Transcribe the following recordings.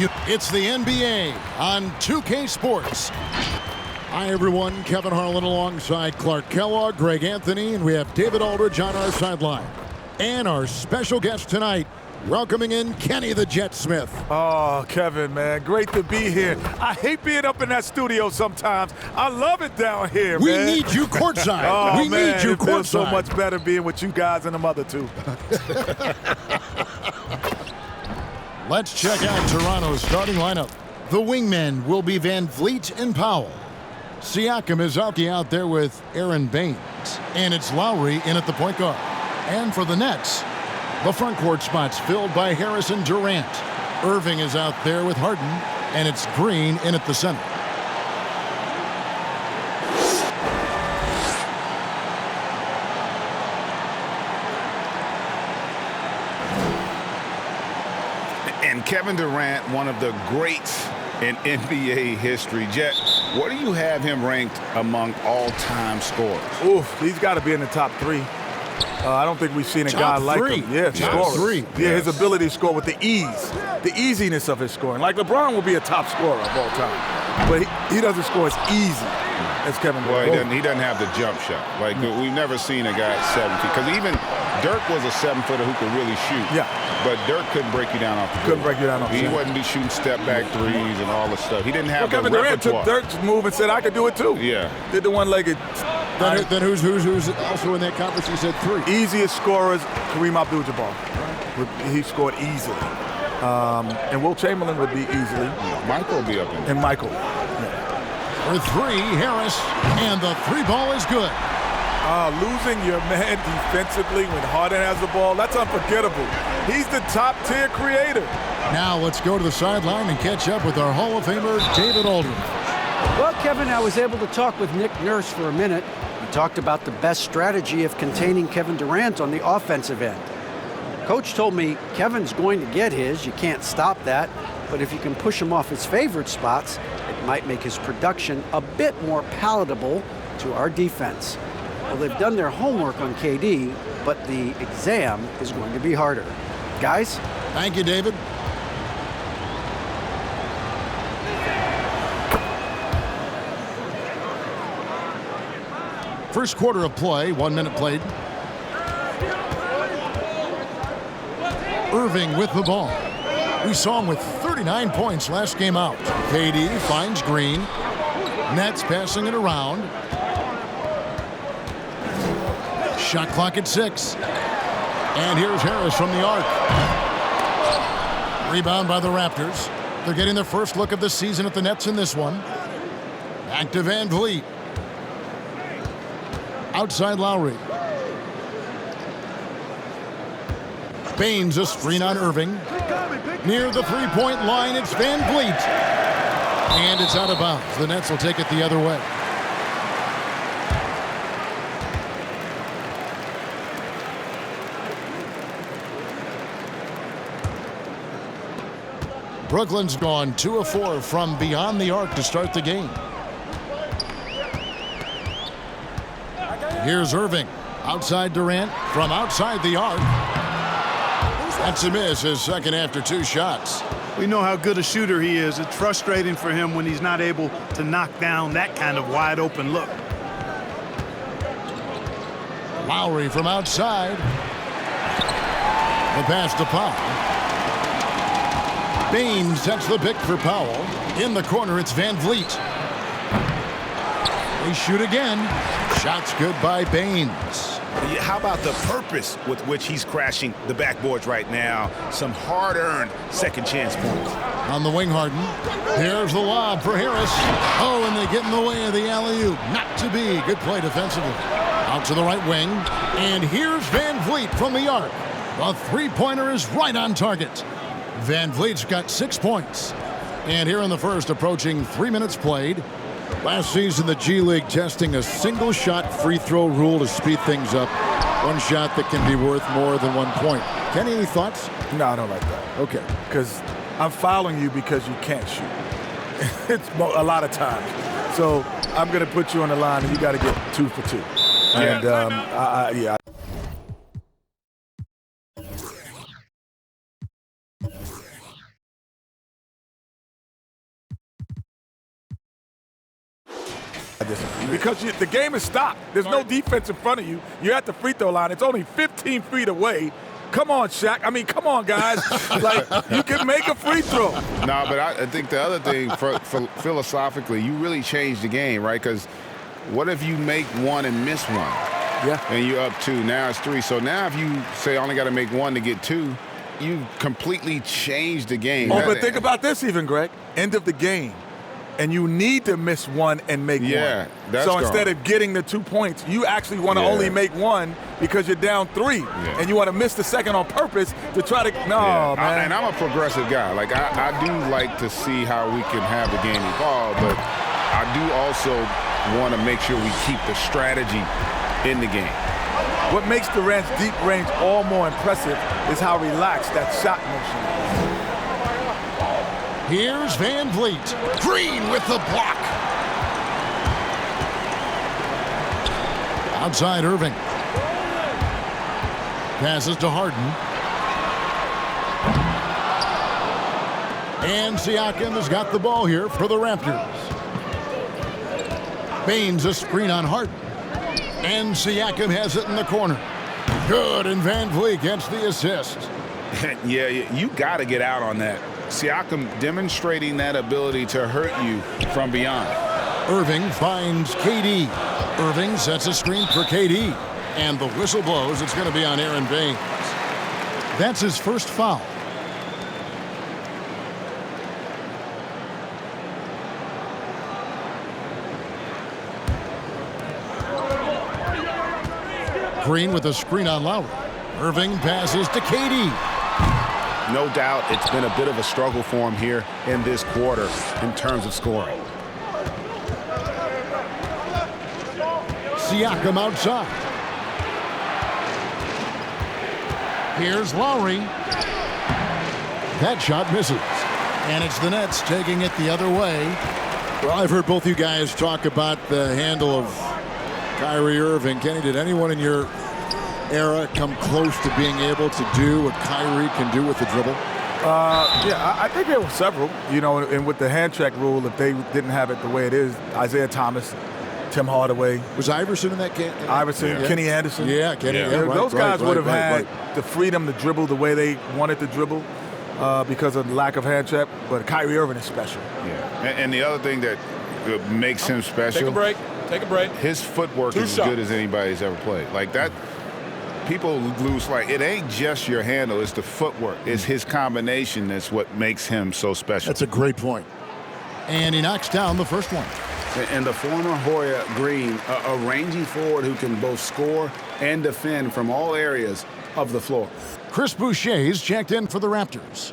It's the NBA on 2K Sports. Hi, everyone. Kevin Harlan alongside Clark Kellogg, Greg Anthony, and we have David Aldridge on our sideline. And our special guest tonight, welcoming in Kenny the Jet Smith. Oh, Kevin, man, great to be here. I hate being up in that studio sometimes. I love it down here, we man. We need you courtside. Oh, we man, need you it feels courtside. so much better being with you guys and the mother, too. Let's check out Toronto's starting lineup. The wingmen will be Van Vliet and Powell. Siakam is out there with Aaron Baines. And it's Lowry in at the point guard. And for the Nets, the front court spots filled by Harris and Durant. Irving is out there with Harden, and it's Green in at the center. And Kevin Durant, one of the greats in NBA history. Jet, what do you have him ranked among all-time scorers? Oof, he's got to be in the top 3. I don't think we've seen a guy like him. Yeah, top 3. Yeah, his ability to score with the ease, the easiness of his scoring. Like LeBron will be a top scorer of all time, but he doesn't score as easy as Kevin Durant. Well, he doesn't have the jump shot. Like, we've never seen a guy at 7 feet. Because even Dirk was a 7-footer who could really shoot. Yeah. But Dirk couldn't break you down off the Couldn't break you down off the He wasn't be shooting step-back threes and all this stuff. He didn't have the Kevin Durant repertoire. took Dirk's move and said, I could do it too. Yeah. Did the one-legged. Then who's also in that conference? He said 3. Easiest scorers, Kareem Abdul-Jabbar. He scored easily. And Will Chamberlain would be easily. Michael will be up in there. And Michael. For 3, Harris, and the 3 ball is good. Losing your man defensively when Harden has the ball, that's unforgettable. He's the top-tier creator. Now let's go to the sideline and catch up with our Hall of Famer, David Aldridge. Well, Kevin, I was able to talk with Nick Nurse for a minute. We talked about the best strategy of containing Kevin Durant on the offensive end. Coach told me Kevin's going to get his. You can't stop that. But if you can push him off his favorite spots, it might make his production a bit more palatable to our defense. Well, they've done their homework on KD, but the exam is going to be harder. Guys? Thank you, David. First quarter of play, 1 minute played. Irving with the ball. We saw him with 39 points last game out. KD finds Green. Nets passing it around. Shot clock at 6. And here's Harris from the arc. Rebound by the Raptors. They're getting their first look of the season at the Nets in this one. Back to Van Vliet. Outside Lowry. Baines a screen on Irving. Near the three-point line, it's Van Vliet. And it's out of bounds. The Nets will take it the other way. Brooklyn's gone 2 of 4 from beyond the arc to start the game. Here's Irving. Outside Durant from outside the arc. That's a miss, his second after 2 shots. We know how good a shooter he is. It's frustrating for him when he's not able to knock down that kind of wide open look. Lowry from outside. The pass to Powell. Baines sets the pick for Powell. In the corner, it's Van Vliet. They shoot again. Shots good by Baines. How about the purpose with which he's crashing the backboards right now? Some hard-earned second chance points. On the wing, Harden. Here's the lob for Harris. Oh, and they get in the way of the alley-oop. Not to be. Good play defensively. Out to the right wing. And here's Van Vliet from the arc. The three-pointer is right on target. Van Vliet's got 6 points. And here in the first, approaching 3 minutes played. Last season, the G League testing a single-shot free throw rule to speed things up. One shot that can be worth more than 1 point. Kenny, any thoughts? No, I don't like that. Okay. Because I'm fouling you because you can't shoot. It's a lot of times. So I'm going to put you on the line, and you got to get 2 for 2. And yeah. this because the game is stopped. There's no defense in front of you. You're at the free throw line. It's only 15 feet away. Come on, Shaq. I mean, come on, guys. Like, you can make a free throw. No, but I think the other thing, for philosophically, you really changed the game, right? Because what if you make one and miss one? Yeah. And you're up 2. Now it's 3. So now if you say I only got to make 1 to get 2, you completely changed the game. Oh, but think about this even, Greg. End of the game. And you need to miss 1 and make 1. That's so instead of getting the 2 points, you actually want to only make 1 because you're down 3. And you want to miss the second on purpose to try to man. And I'm a progressive guy. Like, I do like to see how we can have the game evolve, but I do also want to make sure we keep the strategy in the game. What makes Durant's deep range all more impressive is how relaxed that shot motion is. Here's Van Vliet. Green with the block. Outside Irving. Passes to Harden. And Siakam has got the ball here for the Raptors. Baines a screen on Harden. And Siakam has it in the corner. Good, and Van Vliet gets the assist. Yeah, you got to get out on that. Siakam demonstrating that ability to hurt you from beyond. Irving finds KD. Irving sets a screen for KD. And the whistle blows. It's going to be on Aaron Baines. That's his first foul. Green with a screen on Lowry. Irving passes to KD. No doubt it's been a bit of a struggle for him here in this quarter in terms of scoring. Siakam outside. Here's Lowry. That shot misses. And it's the Nets taking it the other way. Well, I've heard both you guys talk about the handle of Kyrie Irving. Kenny, did anyone in your era come close to being able to do what Kyrie can do with the dribble? I think there were several. You know, and with the hand check rule, if they didn't have it the way it is, Isaiah Thomas, Tim Hardaway. Was Iverson in that game? Iverson, Kenny Anderson. Yeah, Kenny. Yeah, those guys would have had the freedom to dribble the way they wanted to dribble because of the lack of hand check. But Kyrie Irving is special. Yeah, and the other thing that makes him special. Take a break. His footwork is as good as anybody's ever played. Like that. People lose sight. It ain't just your handle, it's the footwork. It's his combination that's what makes him so special. That's a great point. And he knocks down the first one. And the former Hoya Green, a rangy forward who can both score and defend from all areas of the floor. Chris Boucher's checked in for the Raptors.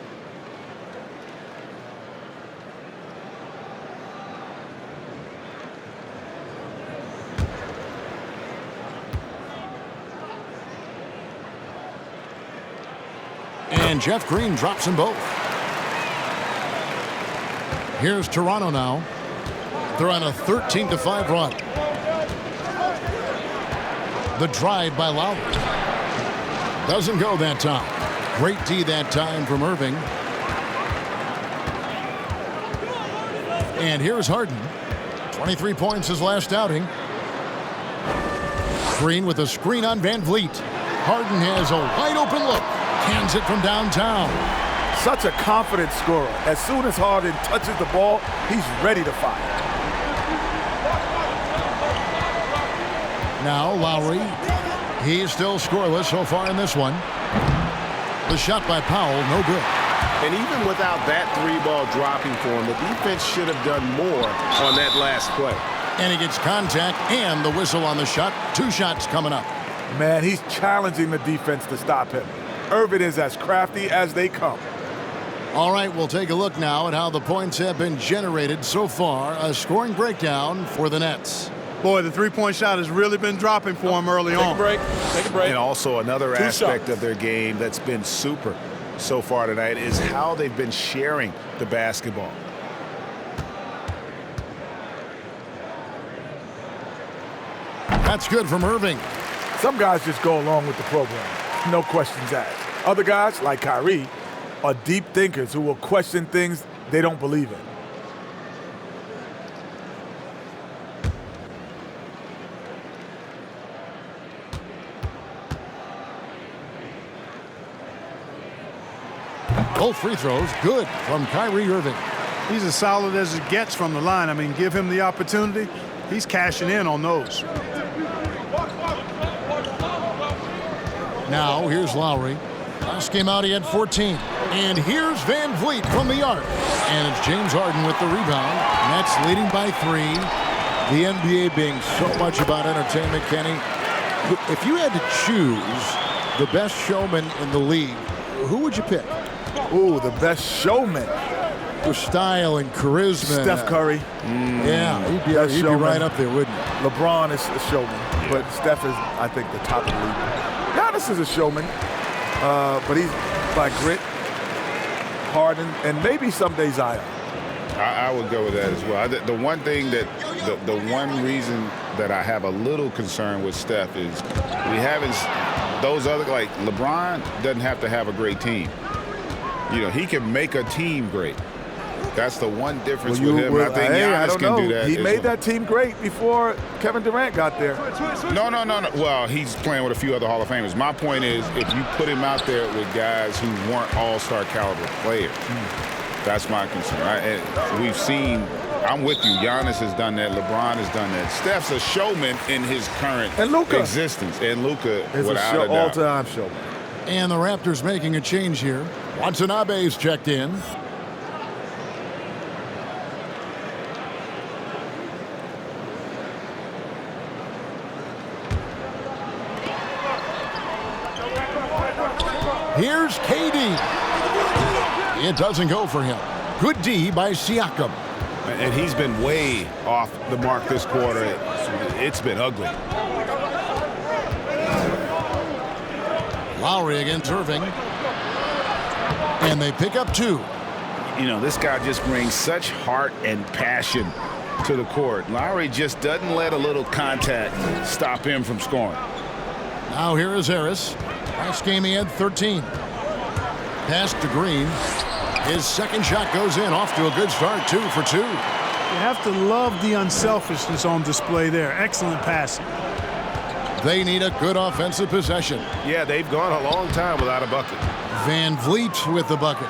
And Jeff Green drops them both. Here's Toronto now. They're on a 13-5 run. The drive by Lowry. Doesn't go that time. Great D that time from Irving. And here's Harden. 23 points his last outing. Green with a screen on Van Vliet. Harden has a wide open look. Hands it from downtown. Such a confident scorer. As soon as Harden touches the ball, he's ready to fire. Now Lowry. He's still scoreless so far in this one. The shot by Powell, no good. And even without that 3-ball dropping for him, the defense should have done more on that last play. And he gets contact and the whistle on the shot. 2 shots coming up. Man, he's challenging the defense to stop him. Irving is as crafty as they come. All right, we'll take a look now at how the points have been generated so far. A scoring breakdown for the Nets. Boy, the three-point shot has really been dropping for him early on. Take a break. And also another 2 aspect shots of their game that's been super so far tonight is how they've been sharing the basketball. That's good from Irving. Some guys just go along with the program. No questions asked. Other guys, like Kyrie, are deep thinkers who will question things they don't believe in. Both free throws good from Kyrie Irving. He's as solid as it gets from the line. I mean, give him the opportunity. He's cashing in on those. Now, here's Lowry. Last game out, he had 14. And here's Van Vliet from the arc. And it's James Harden with the rebound. Nets leading by 3. The NBA being so much about entertainment, Kenny. If you had to choose the best showman in the league, who would you pick? Ooh, the best showman. With style and charisma. Steph Curry. Yeah, he'd be right up there, wouldn't he? LeBron is a showman, but Steph is, I think, the top of the league. Giannis is a showman, but he's by grit, Harden, and maybe someday Zion. I would go with that as well. The one thing that, the one reason that I have a little concern with Steph is we haven't, those other, like LeBron doesn't have to have a great team. You know, he can make a team great. That's the one difference with him. I think Giannis can do that. He made that team great before Kevin Durant got there. No. Well, he's playing with a few other Hall of Famers. My point is, if you put him out there with guys who weren't all-star caliber players, that's my concern. And we've seen, I'm with you, Giannis has done that, LeBron has done that. Steph's a showman in his current existence. And Luka, without a doubt. All-time showman. And the Raptors making a change here. Watanabe's checked in. Here's KD. It doesn't go for him. Good D by Siakam. And he's been way off the mark this quarter. It's been ugly. Lowry against Irving. And they pick up 2. You know, this guy just brings such heart and passion to the court. Lowry just doesn't let a little contact stop him from scoring. Now here is Harris. Last game he had 13. Pass to Green. His second shot goes in, off to a good start, 2 for 2. You have to love the unselfishness on display there. Excellent passing. They need a good offensive possession. Yeah, they've gone a long time without a bucket. Van Vliet with the bucket.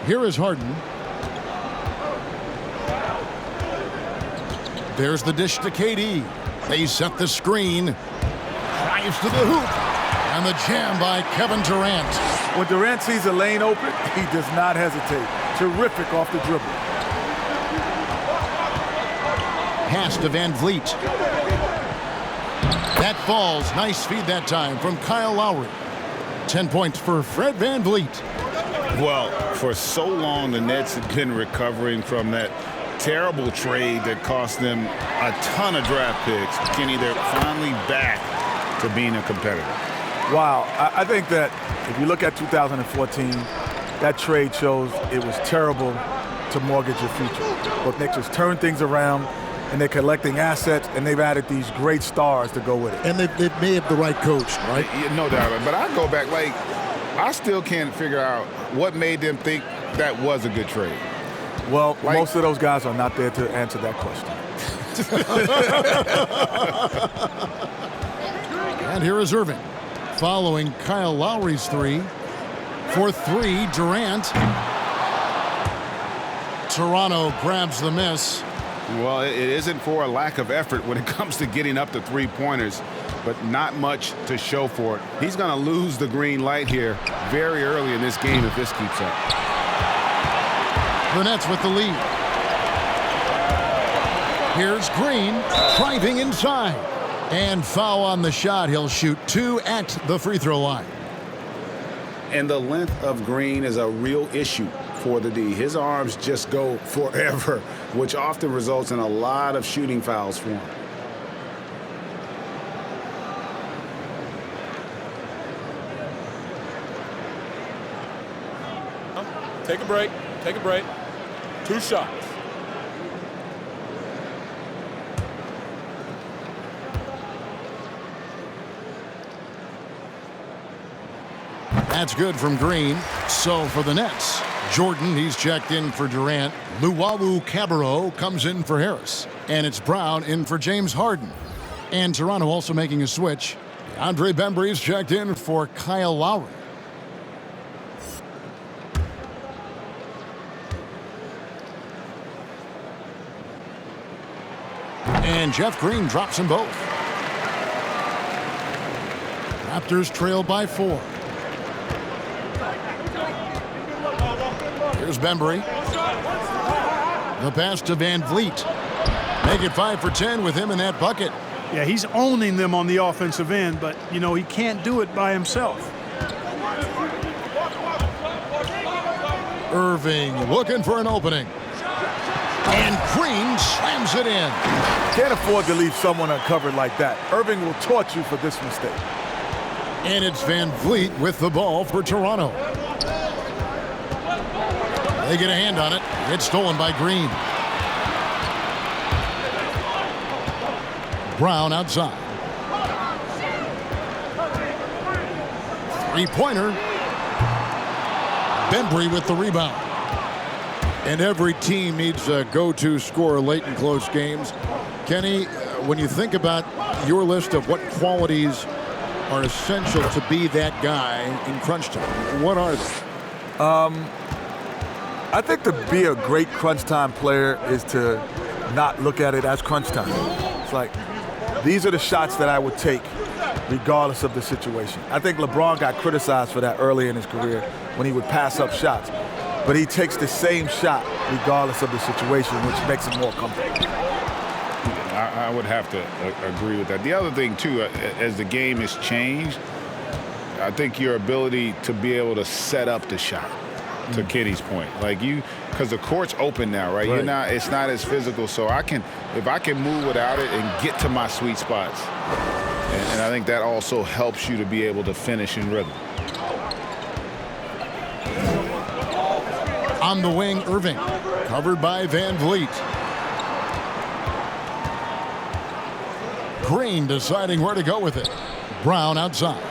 Here is Harden. There's the dish to KD. They set the screen. Drives to the hoop. And the jam by Kevin Durant. When Durant sees a lane open, he does not hesitate. Terrific off the dribble. Pass to Van Vliet. That falls. Nice feed that time from Kyle Lowry. 10 points for Fred Van Vliet. Well, for so long, the Nets have been recovering from that terrible trade that cost them a ton of draft picks. Kenny, they're finally back to being a competitor. Wow. I think that if you look at 2014, that trade shows it was terrible to mortgage your future. But Knicks just turned things around, and they're collecting assets, and they've added these great stars to go with it. And they've made the right coach, right? No doubt. But I go back, like, I still can't figure out what made them think that was a good trade. Well, most of those guys are not there to answer that question. And here is Irving. Following Kyle Lowry's 3. For 3, Durant. Toronto grabs the miss. Well, it isn't for a lack of effort when it comes to getting up to three-pointers, but not much to show for it. He's going to lose the green light here very early in this game if this keeps up. The Nets with the lead. Here's Green driving inside. And foul on the shot. He'll shoot 2 at the free throw line. And the length of Green is a real issue for the D. His arms just go forever, which often results in a lot of shooting fouls for him. Take a break. Take a break. 2 shots. That's good from Green. So for the Nets, Jordan, he's checked in for Durant. Luwawu Cabarrot comes in for Harris. And it's Brown in for James Harden. And Toronto also making a switch. Andre Bembry's checked in for Kyle Lowry. And Jeff Green drops them both. Raptors trail by 4. Here's Bembry. The pass to Van Vliet. Make it 5 for 10 with him in that bucket. Yeah, he's owning them on the offensive end, but, you know, he can't do it by himself. Irving looking for an opening. And Green slams it in. Can't afford to leave someone uncovered like that. Irving will taunt you for this mistake. And it's Van Vliet with the ball for Toronto. They get a hand on it. It's stolen by Green. Brown outside. Three-pointer. Bembry with the rebound. And every team needs a go-to scorer late in close games. Kenny, when you think about your list of what qualities are essential to be that guy in crunch time, what are they? I think to be a great crunch time player is to not look at it as crunch time. It's like, these are the shots that I would take regardless of the situation. I think LeBron got criticized for that early in his career when he would pass up shots. But he takes the same shot regardless of the situation, which makes him more comfortable. I would have to agree with that. The other thing, too, as the game has changed, I think your ability to be able to set up the shot, to Kenny's point. Like because the court's open now, right? It's not as physical, so if I can move without it and get to my sweet spots. And I think that also helps you to be able to finish in rhythm. On the wing, Irving, covered by Van Vliet. Green deciding where to go with it. Brown outside.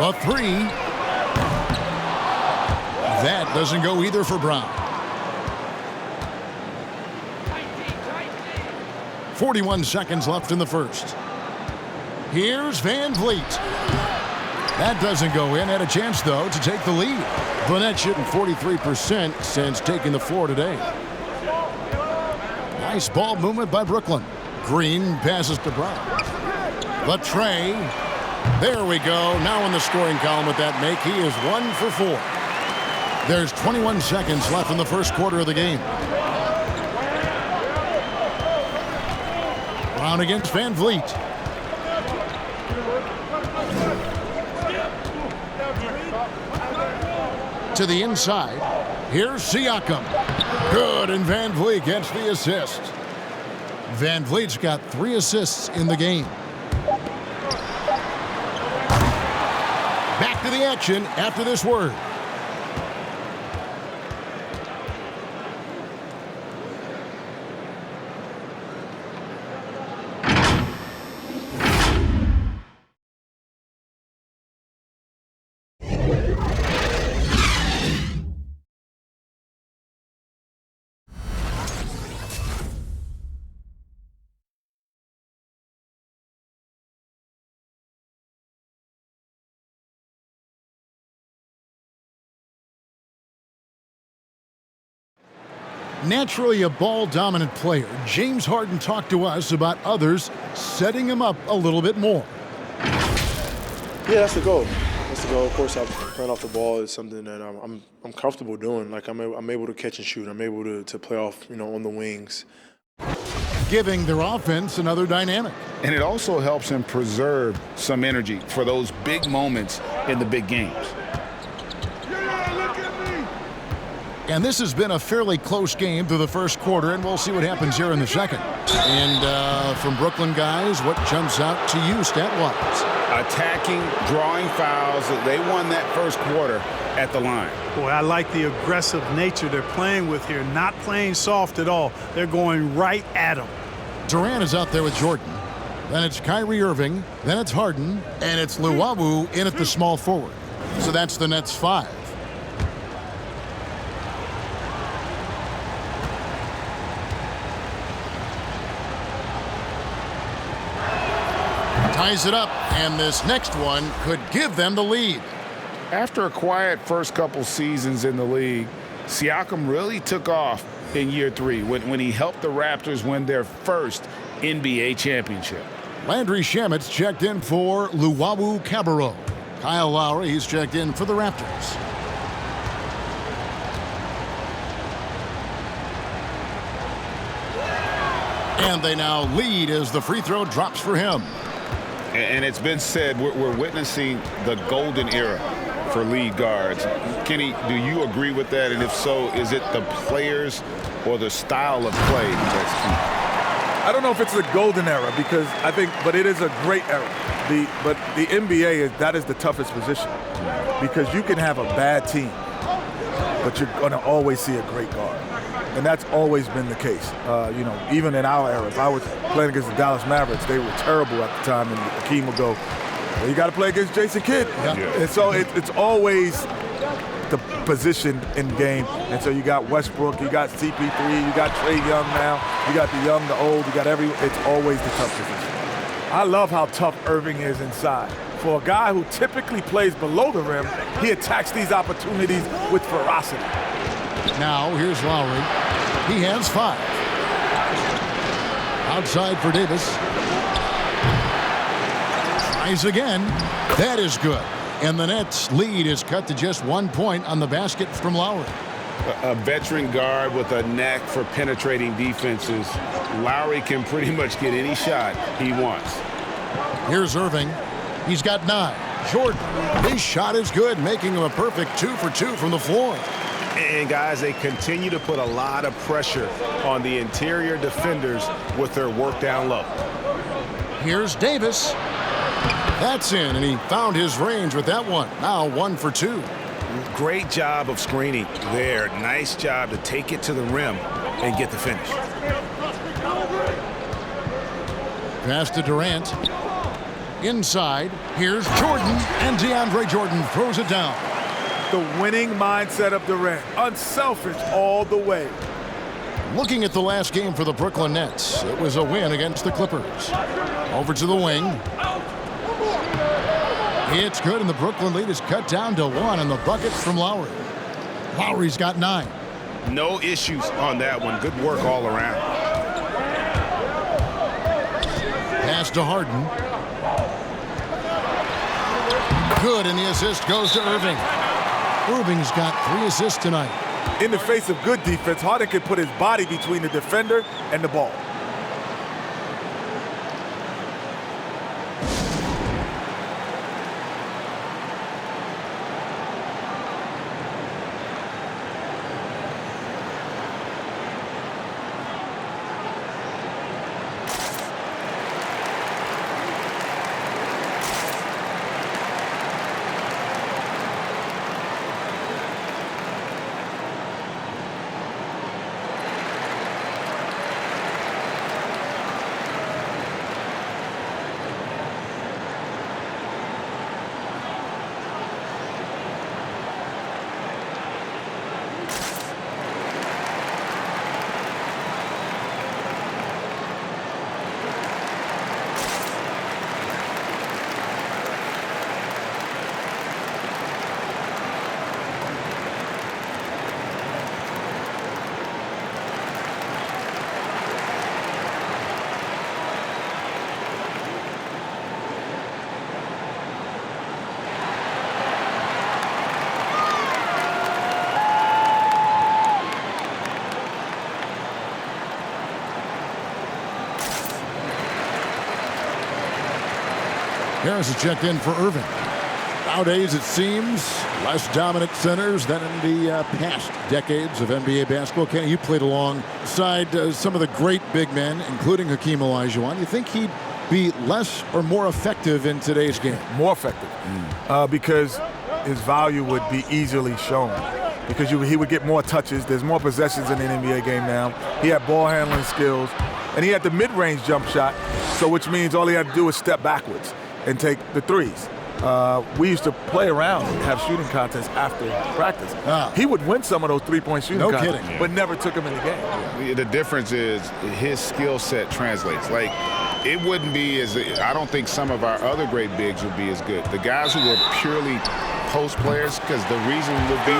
The three. That doesn't go either for Brown. 41 seconds left in the first. Here's Van Vliet. That doesn't go in. Had a chance, though, to take the lead. Vanette shooting 43% since taking the floor today. Nice ball movement by Brooklyn. Green passes to Brown. The tray. There we go. Now in the scoring column with that make. He is 1 for 4. There's 21 seconds left in the first quarter of the game. Brown against Van Vliet. To the inside. Here's Siakam. Good, and Van Vliet gets the assist. Van Vliet's got 3 assists in the game. Back to the action after this word. Naturally a ball-dominant player, James Harden talked to us about others setting him up a little bit more. Yeah, that's the goal. That's the goal. Of course, playing off the ball is something that I'm comfortable doing. Like I'm able to catch and shoot. I'm able to play off, on the wings. Giving their offense another dynamic. And it also helps him preserve some energy for those big moments in the big games. And this has been a fairly close game through the first quarter, and we'll see what happens here in the second. And from Brooklyn guys, what jumps out to you stat-wise? Attacking, drawing fouls. They won that first quarter at the line. Boy, I like the aggressive nature they're playing with here, not playing soft at all. They're going right at him. Durant is out there with Jordan. Then it's Kyrie Irving. Then it's Harden. And it's Luwawu in at the small forward. So that's the Nets 5. Ties it up, and this next one could give them the lead. After a quiet first couple seasons in the league, Siakam really took off in year 3 when he helped the Raptors win their first NBA championship. Landry Shamit's checked in for Luwawu Cabarro. Kyle Lowry, he's checked in for the Raptors. And they now lead as the free throw drops for him. And it's been said we're witnessing the golden era for lead guards. Kenny, do you agree with that? And if so, is it the players or the style of play that's key? I don't know if it's the golden era because but it is a great era. But the NBA that is the toughest position because you can have a bad team, but you're going to always see a great guard. And that's always been the case. Even in our era, if I was playing against the Dallas Mavericks, they were terrible at the time, and Hakeem would go, well, you got to play against Jason Kidd. Yeah. And so it's always the position in game. And so you got Westbrook, you got CP3, you got Trae Young now, you got the young, the old, you got it's always the tough position. I love how tough Irving is inside. For a guy who typically plays below the rim, he attacks these opportunities with ferocity. Now, here's Lowry. He has 5. Outside for Davis. Tries again. That is good. And the Nets' lead is cut to just 1 point on the basket from Lowry. A veteran guard with a knack for penetrating defenses. Lowry can pretty much get any shot he wants. Here's Irving. He's got 9. Jordan. His shot is good, making him a perfect 2 for 2 from the floor. And guys, they continue to put a lot of pressure on the interior defenders with their work down low. Here's Davis. That's in, and he found his range with that one. Now 1 for 2. Great job of screening there. Nice job to take it to the rim and get the finish. Pass to Durant. Inside. Here's Jordan, and DeAndre Jordan throws it down. The winning mindset of Durant. Unselfish all the way. Looking at the last game for the Brooklyn Nets, it was a win against the Clippers. Over to the wing. It's good, and the Brooklyn lead is cut down to 1, and the buckets from Lowry. Lowry's got 9. No issues on that one. Good work all around. Pass to Harden. Good, and the assist goes to Irving. Irving's got 3 assists tonight. In the face of good defense, Harden can put his body between the defender and the ball. Harris is checked in for Irving. Nowadays, it seems, less dominant centers than in the past decades of NBA basketball. Kenny, you played alongside some of the great big men, including Hakeem Olajuwon. You think he'd be less or more effective in today's game? More effective, because his value would be easily shown. Because he would get more touches. There's more possessions in the NBA game now. He had ball handling skills, and he had the mid-range jump shot, so which means all he had to do was step backwards and take the threes. We used to play around and have shooting contests after practice. He would win some of those three-point shooting contests, but never took them in the game. The difference is his skill set translates. Like, it wouldn't be as, I don't think some of our other great bigs would be as good. The guys who were purely post players, because the reason would be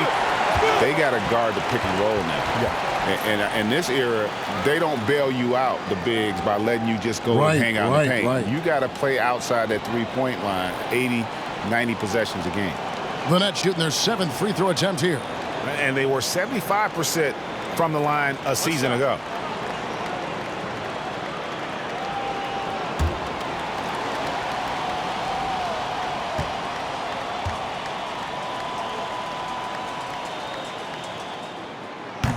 they got to guard the pick and roll now. Yeah. And in this era, they don't bail you out, the bigs, by letting you just go and hang out in the paint. You got to play outside that three-point line 80, 90 possessions a game. The Nets shooting their 7th free throw attempt here. And they were 75% from the line a season ago.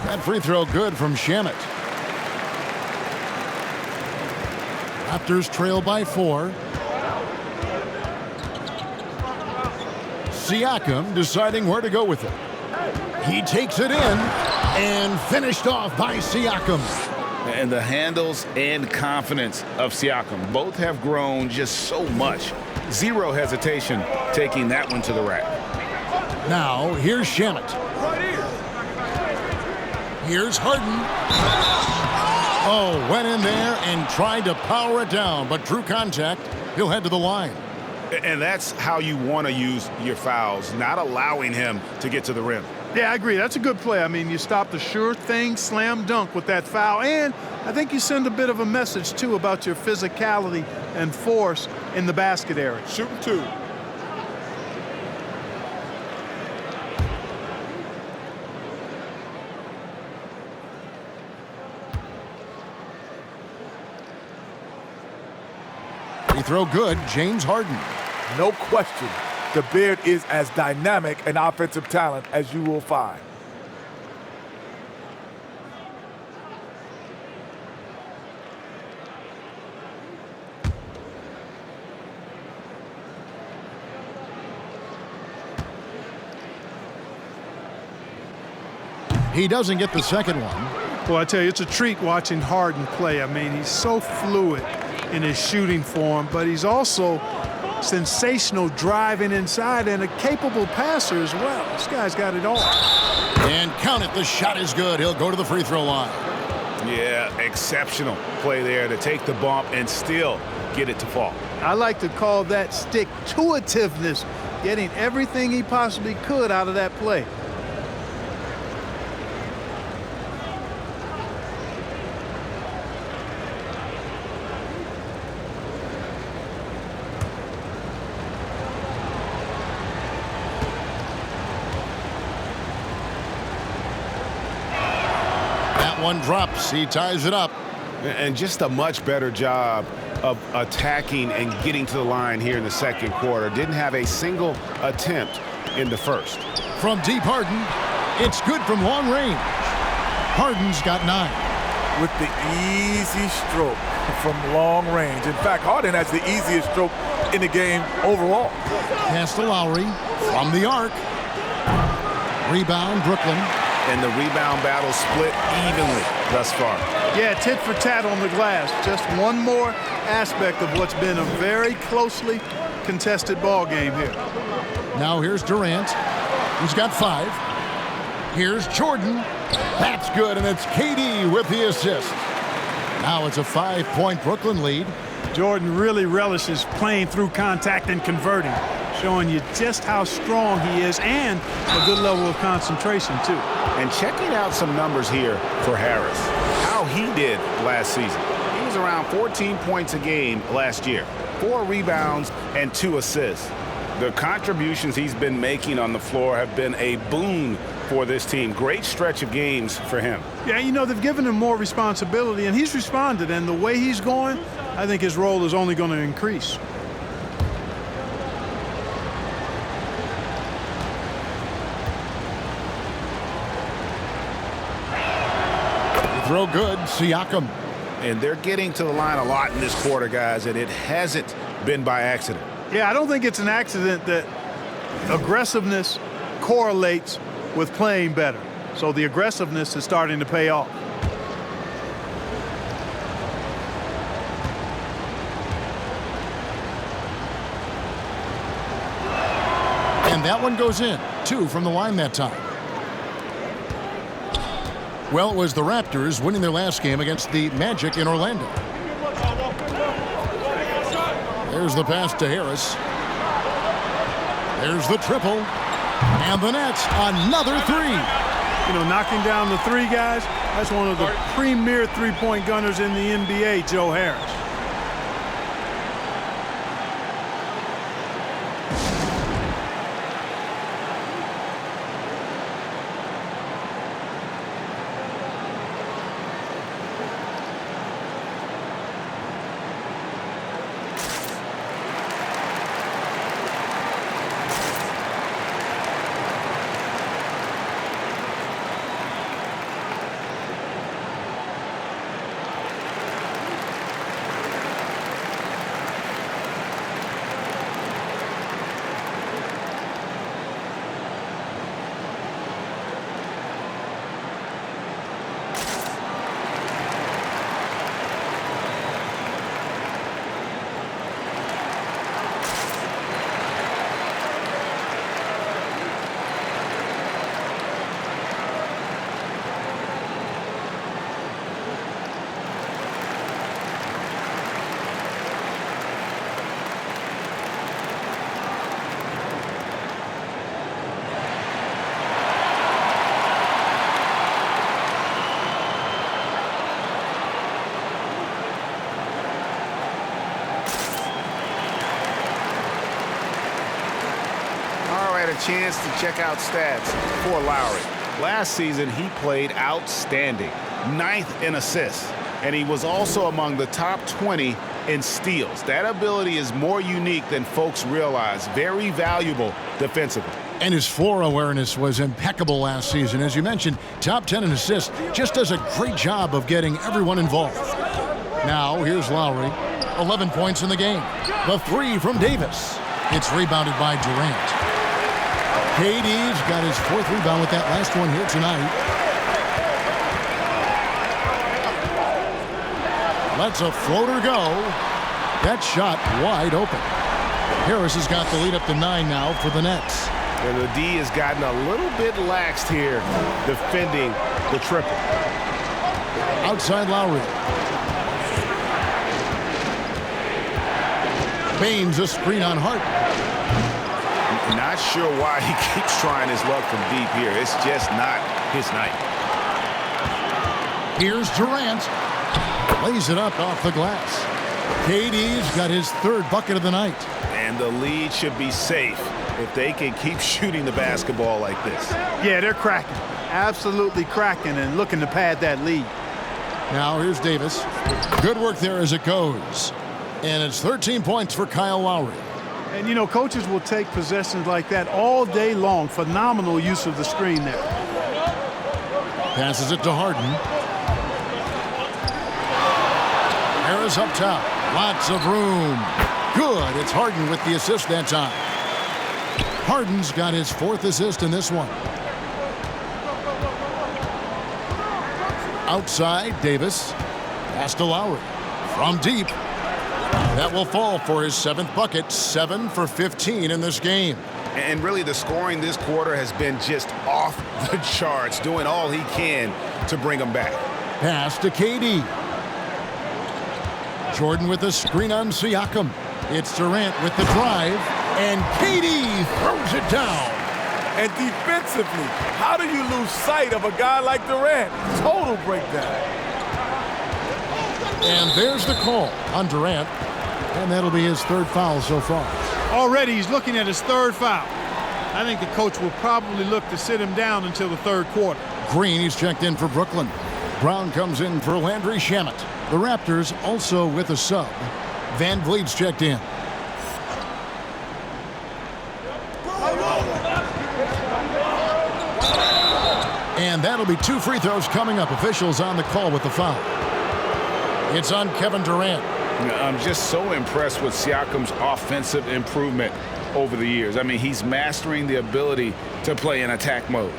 That free throw good from Shamet. Raptors trail by 4. Siakam deciding where to go with it. He takes it in and finished off by Siakam. And the handles and confidence of Siakam both have grown just so much. Zero hesitation taking that one to the rack. Now here's Shamet. Here's Harden. Oh, went in there and tried to power it down, but drew contact. He'll head to the line. And that's how you want to use your fouls, not allowing him to get to the rim. Yeah, I agree. That's a good play. I mean, you stop the sure thing slam dunk with that foul, and I think you send a bit of a message, too, about your physicality and force in the basket area. Shooting 2. Free throw good, James Harden. No question, the Beard is as dynamic an offensive talent as you will find. He doesn't get the second one. Well, I tell you, it's a treat watching Harden play. I mean, he's so fluid in his shooting form, but he's also sensational driving inside and a capable passer as well. This guy's got it all. And count it, the shot is good. He'll go to the free throw line. Yeah, exceptional play there to take the bump and still get it to fall. I like to call that stick-to-itiveness, getting everything he possibly could out of that play. One drops, he ties it up. And just a much better job of attacking and getting to the line here in the second quarter. Didn't have a single attempt in the first. From deep Harden, it's good from long range. Harden's got 9. With the easy stroke from long range. In fact, Harden has the easiest stroke in the game overall. Pass to Lowry from the arc. Rebound, Brooklyn. And the rebound battle split evenly thus far. Yeah, tit for tat on the glass. Just one more aspect of what's been a very closely contested ball game here. Now here's Durant. He's got 5. Here's Jordan. That's good, and it's KD with the assist. Now it's a 5-point Brooklyn lead. Jordan really relishes playing through contact and converting, showing you just how strong he is and a good level of concentration, too. And checking out some numbers here for Harris. How he did last season. He was around 14 points a game last year. 4 rebounds and 2 assists. The contributions he's been making on the floor have been a boon for this team. Great stretch of games for him. Yeah, you know, they've given him more responsibility, and he's responded. And the way he's going, I think his role is only going to increase. Throw good, Siakam. And they're getting to the line a lot in this quarter, guys, and it hasn't been by accident. Yeah, I don't think it's an accident that aggressiveness correlates with playing better. So the aggressiveness is starting to pay off. And that one goes in. 2 from the line that time. Well, it was the Raptors winning their last game against the Magic in Orlando. There's the pass to Harris. There's the triple. And the Nets, another 3. knocking down the three guys. That's one of the premier three-point gunners in the NBA, Joe Harris. Chance to check out stats for Lowry. Last season, he played outstanding, 9th in assists, and he was also among the top 20 in steals. That ability is more unique than folks realize. Very valuable defensively. And his floor awareness was impeccable last season. As you mentioned, top 10 in assists, just does a great job of getting everyone involved. Now, here's Lowry, 11 points in the game. The three from Davis. It's rebounded by Durant. KD's got his 4th rebound with that last one here tonight. Lets a floater go. That shot wide open. Harris has got the lead up to 9 now for the Nets. And the D has gotten a little bit laxed here defending the triple. Outside Lowry. Baines a screen on Hart. Not sure why he keeps trying his luck from deep here. It's just not his night. Here's Durant. Lays it up off the glass. KD's got his 3rd bucket of the night. And the lead should be safe if they can keep shooting the basketball like this. Yeah, they're cracking. Absolutely cracking and looking to pad that lead. Now here's Davis. Good work there as it goes. And it's 13 points for Kyle Lowry. And, coaches will take possessions like that all day long. Phenomenal use of the screen there. Passes it to Harden. Harris up top. Lots of room. Good. It's Harden with the assist that time. Harden's got his 4th assist in this one. Outside, Davis. Pass to Lowry. From deep. That will fall for his 7th bucket, 7 for 15 in this game. And really the scoring this quarter has been just off the charts, doing all he can to bring them back. Pass to KD. Jordan with a screen on Siakam. It's Durant with the drive, and KD throws it down. And defensively, how do you lose sight of a guy like Durant? Total breakdown. And there's the call on Durant. And that'll be his 3rd foul so far. Already he's looking at his 3rd foul. I think the coach will probably look to sit him down until the 3rd quarter. Green, he's checked in for Brooklyn. Brown comes in for Landry Shamet. The Raptors also with a sub. Van Vliet's checked in. And that'll be 2 free throws coming up. Officials on the call with the foul. It's on Kevin Durant. I'm just so impressed with Siakam's offensive improvement over the years. I mean, he's mastering the ability to play in attack mode.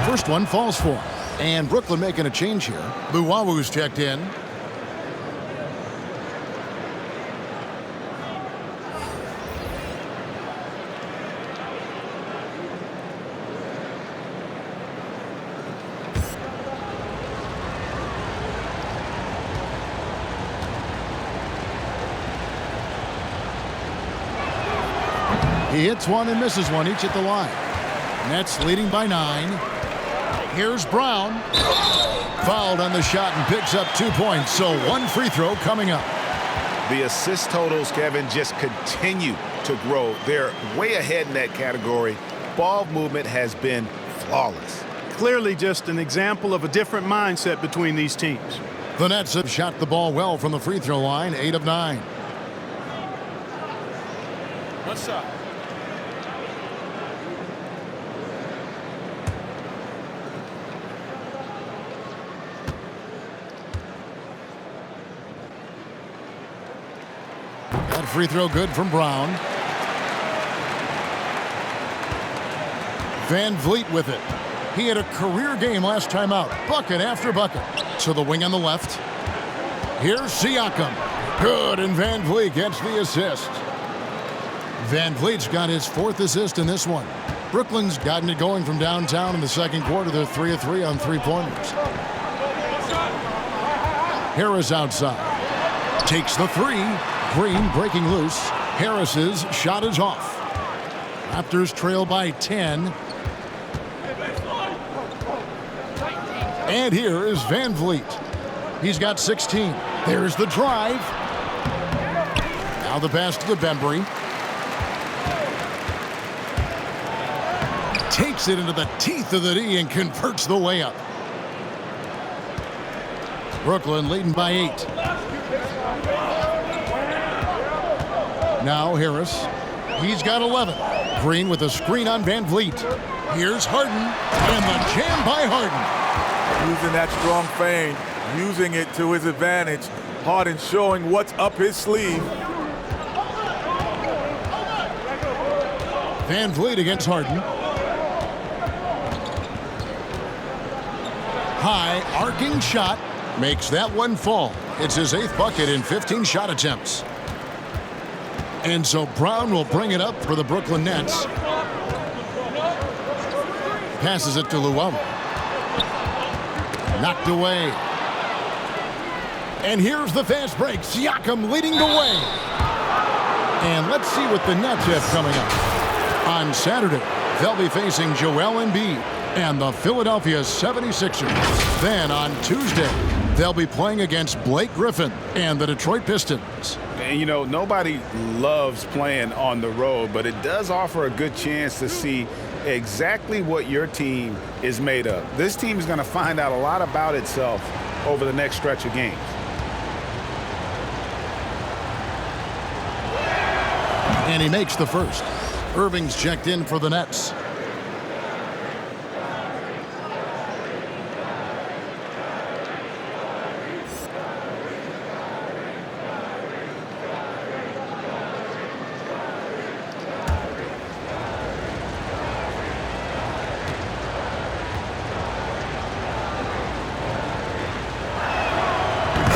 First one falls for him. And Brooklyn making a change here. Luwawu's checked in. He hits one and misses one, each at the line. Nets leading by 9. Here's Brown. Fouled on the shot and picks up 2 points, so 1 free throw coming up. The assist totals, Kevin, just continue to grow. They're way ahead in that category. Ball movement has been flawless. Clearly just an example of a different mindset between these teams. The Nets have shot the ball well from the free throw line, 8 of 9. What's up? That free throw good from Brown. Van Vliet with it. He had a career game last time out. Bucket after bucket. To the wing on the left. Here's Siakam. Good, and Van Vliet gets the assist. Van Vliet's got his 4th assist in this one. Brooklyn's gotten it going from downtown in the second quarter. They're 3 of 3 on 3-pointers. Harris outside. Takes the 3. Green breaking loose. Harris's shot is off. Raptors trail by 10. And here is Van Vliet. He's got 16. There's the drive. Now the pass to the Bembry. Takes it into the teeth of the D and converts the layup. Brooklyn leading by 8. Now Harris. He's got 11. Green with a screen on Van Vliet. Here's Harden. And the jam by Harden. Using that strong feint, using it to his advantage. Harden showing what's up his sleeve. Van Vliet against Harden. High arcing shot. Makes that one fall. It's his 8th bucket in 15 shot attempts. And so Brown will bring it up for the Brooklyn Nets. Passes it to Llewellyn. Knocked away. And here's the fast break. Siakam leading the way. And let's see what the Nets have coming up. On Saturday, they'll be facing Joel Embiid and the Philadelphia 76ers. Then on Tuesday, they'll be playing against Blake Griffin and the Detroit Pistons. And, you know, nobody loves playing on the road, but it does offer a good chance to see exactly what your team is made of. This team is going to find out a lot about itself over the next stretch of games. And he makes the first. Irving's checked in for the Nets.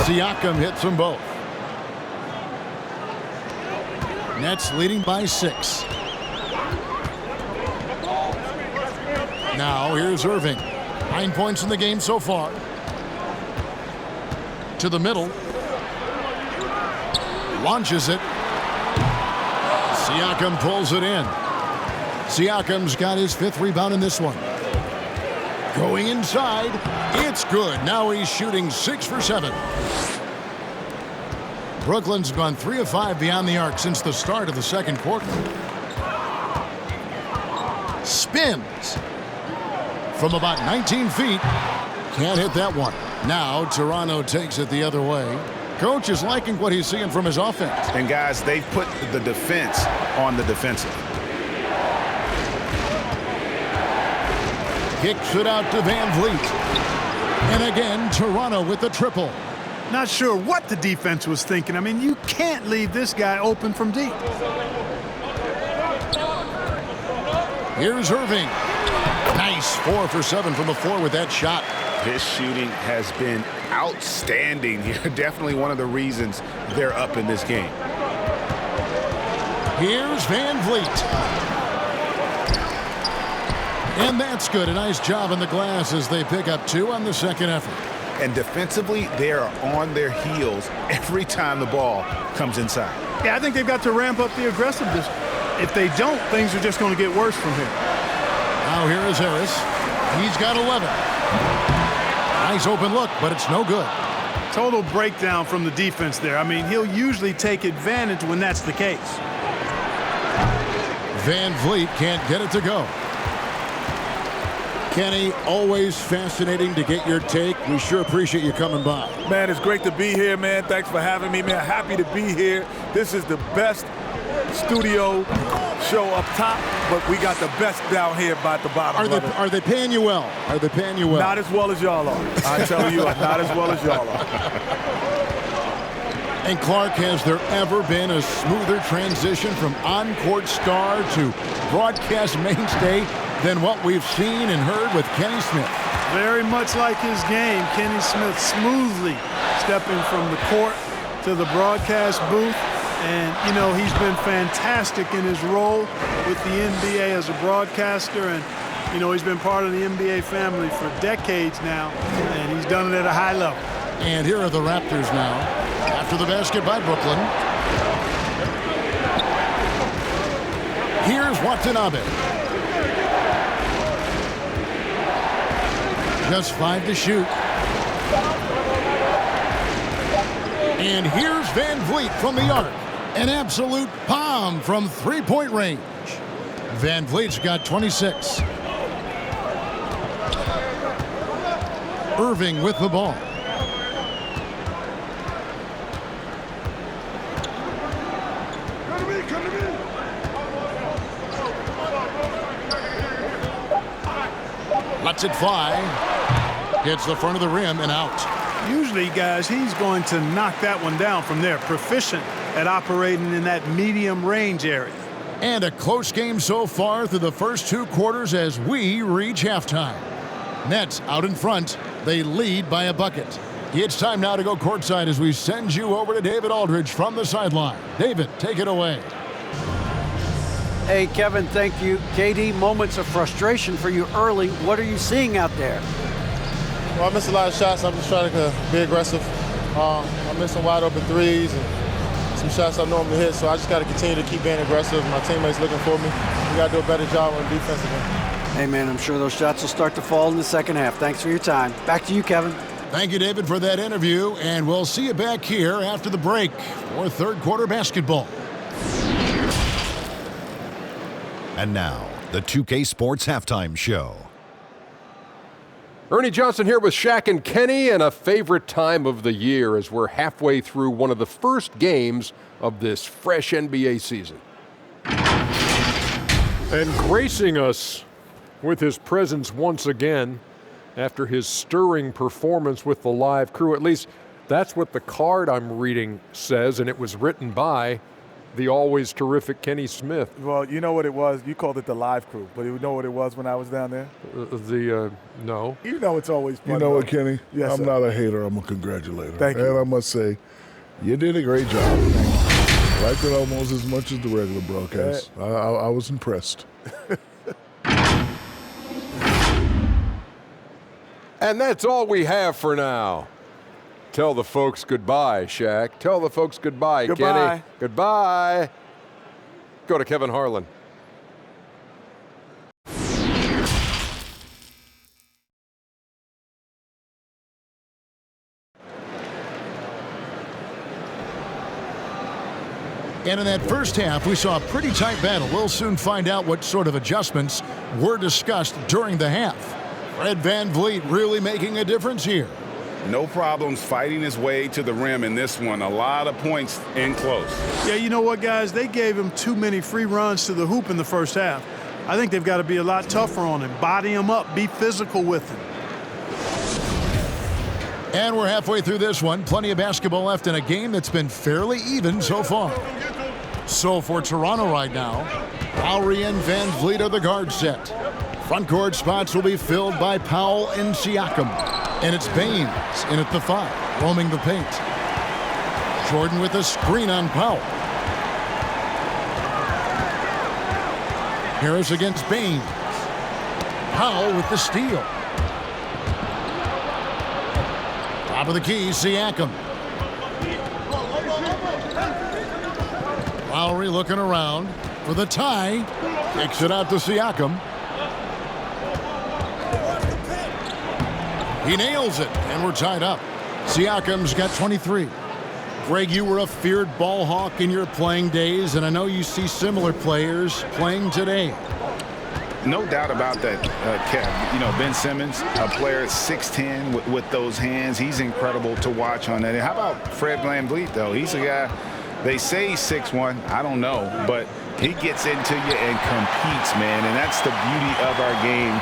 Siakam hits them both. Nets leading by 6. Now here's Irving. 9 points in the game so far. To the middle. Launches it. Siakam pulls it in. Siakam's got his 5th rebound in this one. Going inside. It's good. Now he's shooting 6 for 7. Brooklyn's gone 3 of 5 beyond the arc since the start of the second quarter. Spins. From about 19 feet. Can't hit that one. Now Toronto takes it the other way. Coach is liking what he's seeing from his offense. And guys, they've put the defense on the defensive. Kicks it out to Van Vliet. And again, Toronto with the triple. Not sure what the defense was thinking. I mean, you can't leave this guy open from deep. Here's Irving. Nice 4 for 7 from the floor with that shot. His shooting has been outstanding here. Definitely one of the reasons they're up in this game. Here's Van Vliet. And that's good. A nice job in the glass as they pick up 2 on the second effort. And defensively, they are on their heels every time the ball comes inside. Yeah, I think they've got to ramp up the aggressiveness. If they don't, things are just going to get worse from here. Now here is Harris. He's got 11. Nice open look, but it's no good. Total breakdown from the defense there. I mean, he'll usually take advantage when that's the case. Van Vliet can't get it to go. Kenny, always fascinating to get your take. We sure appreciate you coming by. Man, it's great to be here, man. Thanks for having me, man. Happy to be here. This is the best studio show up top, but we got the best down here by the bottom. Are they paying you well? Are they paying you well? Not as well as y'all are. I tell you, not as well as y'all are. And Clark, has there ever been a smoother transition from on-court star to broadcast mainstay than what we've seen and heard with Kenny Smith? Very much like his game, Kenny Smith smoothly stepping from the court to the broadcast booth. And, you know, he's been fantastic in his role with the NBA as a broadcaster. And, you know, he's been part of the NBA family for decades now, and he's done it at a high level. And here are the Raptors now, after the basket by Brooklyn. Here's Watanabe. Just 5 to shoot. And here's Van Vliet from the arc. An absolute bomb from three-point range. Van Vliet's got 26. Irving with the ball. Lets it fly. Hits the front of the rim and out. Usually, guys, he's going to knock that one down from there. Proficient at operating in that medium range area. And a close game so far through the first 2 quarters as we reach halftime. Nets out in front. They lead by a bucket. It's time now to go courtside as we send you over to David Aldridge from the sideline. David, take it away. Hey, Kevin, thank you. KD, moments of frustration for you early. What are you seeing out there? Well, I missed a lot of shots. I'm just trying to be aggressive. I'm missing wide open threes and some shots I normally hit, so I just got to continue to keep being aggressive. My teammates looking for me. We got to do a better job on the defensive end. Hey, man, I'm sure those shots will start to fall in the second half. Thanks for your time. Back to you, Kevin. Thank you, David, for that interview, and we'll see you back here after the break for third quarter basketball. And now, the 2K Sports Halftime Show. Ernie Johnson here with Shaq and Kenny, and a favorite time of the year as we're halfway through one of the first games of this fresh NBA season. And gracing us with his presence once again after his stirring performance with the live crew, at least that's what the card I'm reading says, and it was written by the always terrific Kenny Smith. Well, you know what it was? You called it the live crew, but you know what it was when I was down there? No. You know it's always fun. You know what, Kenny? Yes, I'm sir. not a hater. I'm a congratulator. Thank you. And I must say, you did a great job. I liked it almost as much as the regular broadcast. I was impressed. And that's all we have for now. Tell the folks goodbye, Shaq. Tell the folks goodbye, Goodbye. Kenny. Goodbye. Go to Kevin Harlan. And in that first half, we saw a pretty tight battle. We'll soon find out what sort of adjustments were discussed during the half. Fred VanVleet really making a difference here. No problems fighting his way to the rim in this one. A lot of points in close. Yeah, you know what, guys? They gave him too many free runs to the hoop in the first half. I think they've got to be a lot tougher on him. Body him up. Be physical with him. And we're halfway through this one. Plenty of basketball left in a game that's been fairly even so far. So for Toronto right now, Lowry and VanVleet are the guard set. Front court spots will be filled by Powell and Siakam. And it's Baines in at the 5, roaming the paint. Jordan with a screen on Powell. Harris against Baines. Powell with the steal. Top of the key, Siakam. Lowry looking around. for the tie. Kicks it out to Siakam. He nails it, and we're tied up. Siakam's got 23. Greg, you were a feared ball hawk in your playing days, and I know you see similar players playing today. No doubt about that, Kev. You know, Ben Simmons, a player at 6'10", with those hands. He's incredible to watch on that. And how about Fred VanVleet, though? He's a guy, they say he's 6'1". I don't know, but he gets into you and competes, man. And that's the beauty of our game.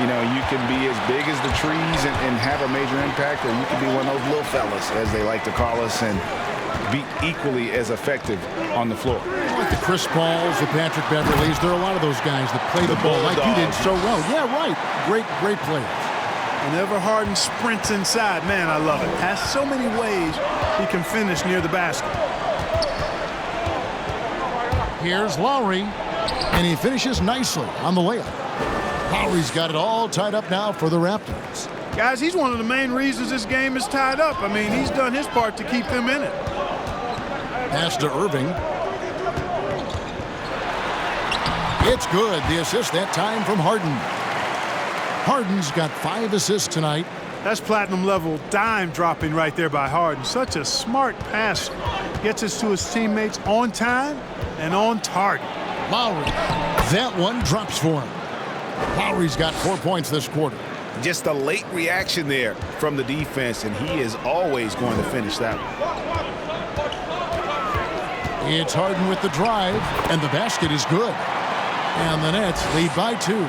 You know, you can be as big as the trees and have a major impact, or you can be one of those little fellas, as they like to call us, and be equally as effective on the floor. Like the Chris Pauls, the Patrick Beverleys, there are a lot of those guys that play the ball like you did so well. Yeah, right. Great players. Whenever Harden sprints inside, man, I love it. Has so many ways he can finish near the basket. Here's Lowry, and he finishes nicely on the layup. Lowry's got it all tied up now for the Raptors. Guys, he's one of the main reasons this game is tied up. I mean, he's done his part to keep them in it. Pass to Irving. It's good. The assist that time from Harden. Harden's got 5 assists tonight. That's platinum level dime dropping right there by Harden. Such a smart passer. Gets us to his teammates on time and on target. Lowry. That one drops for him. Lowry's got 4 points this quarter. Just a late reaction there from the defense, and he is always going to finish that one. It's Harden with the drive, and the basket is good. And the Nets lead by 2.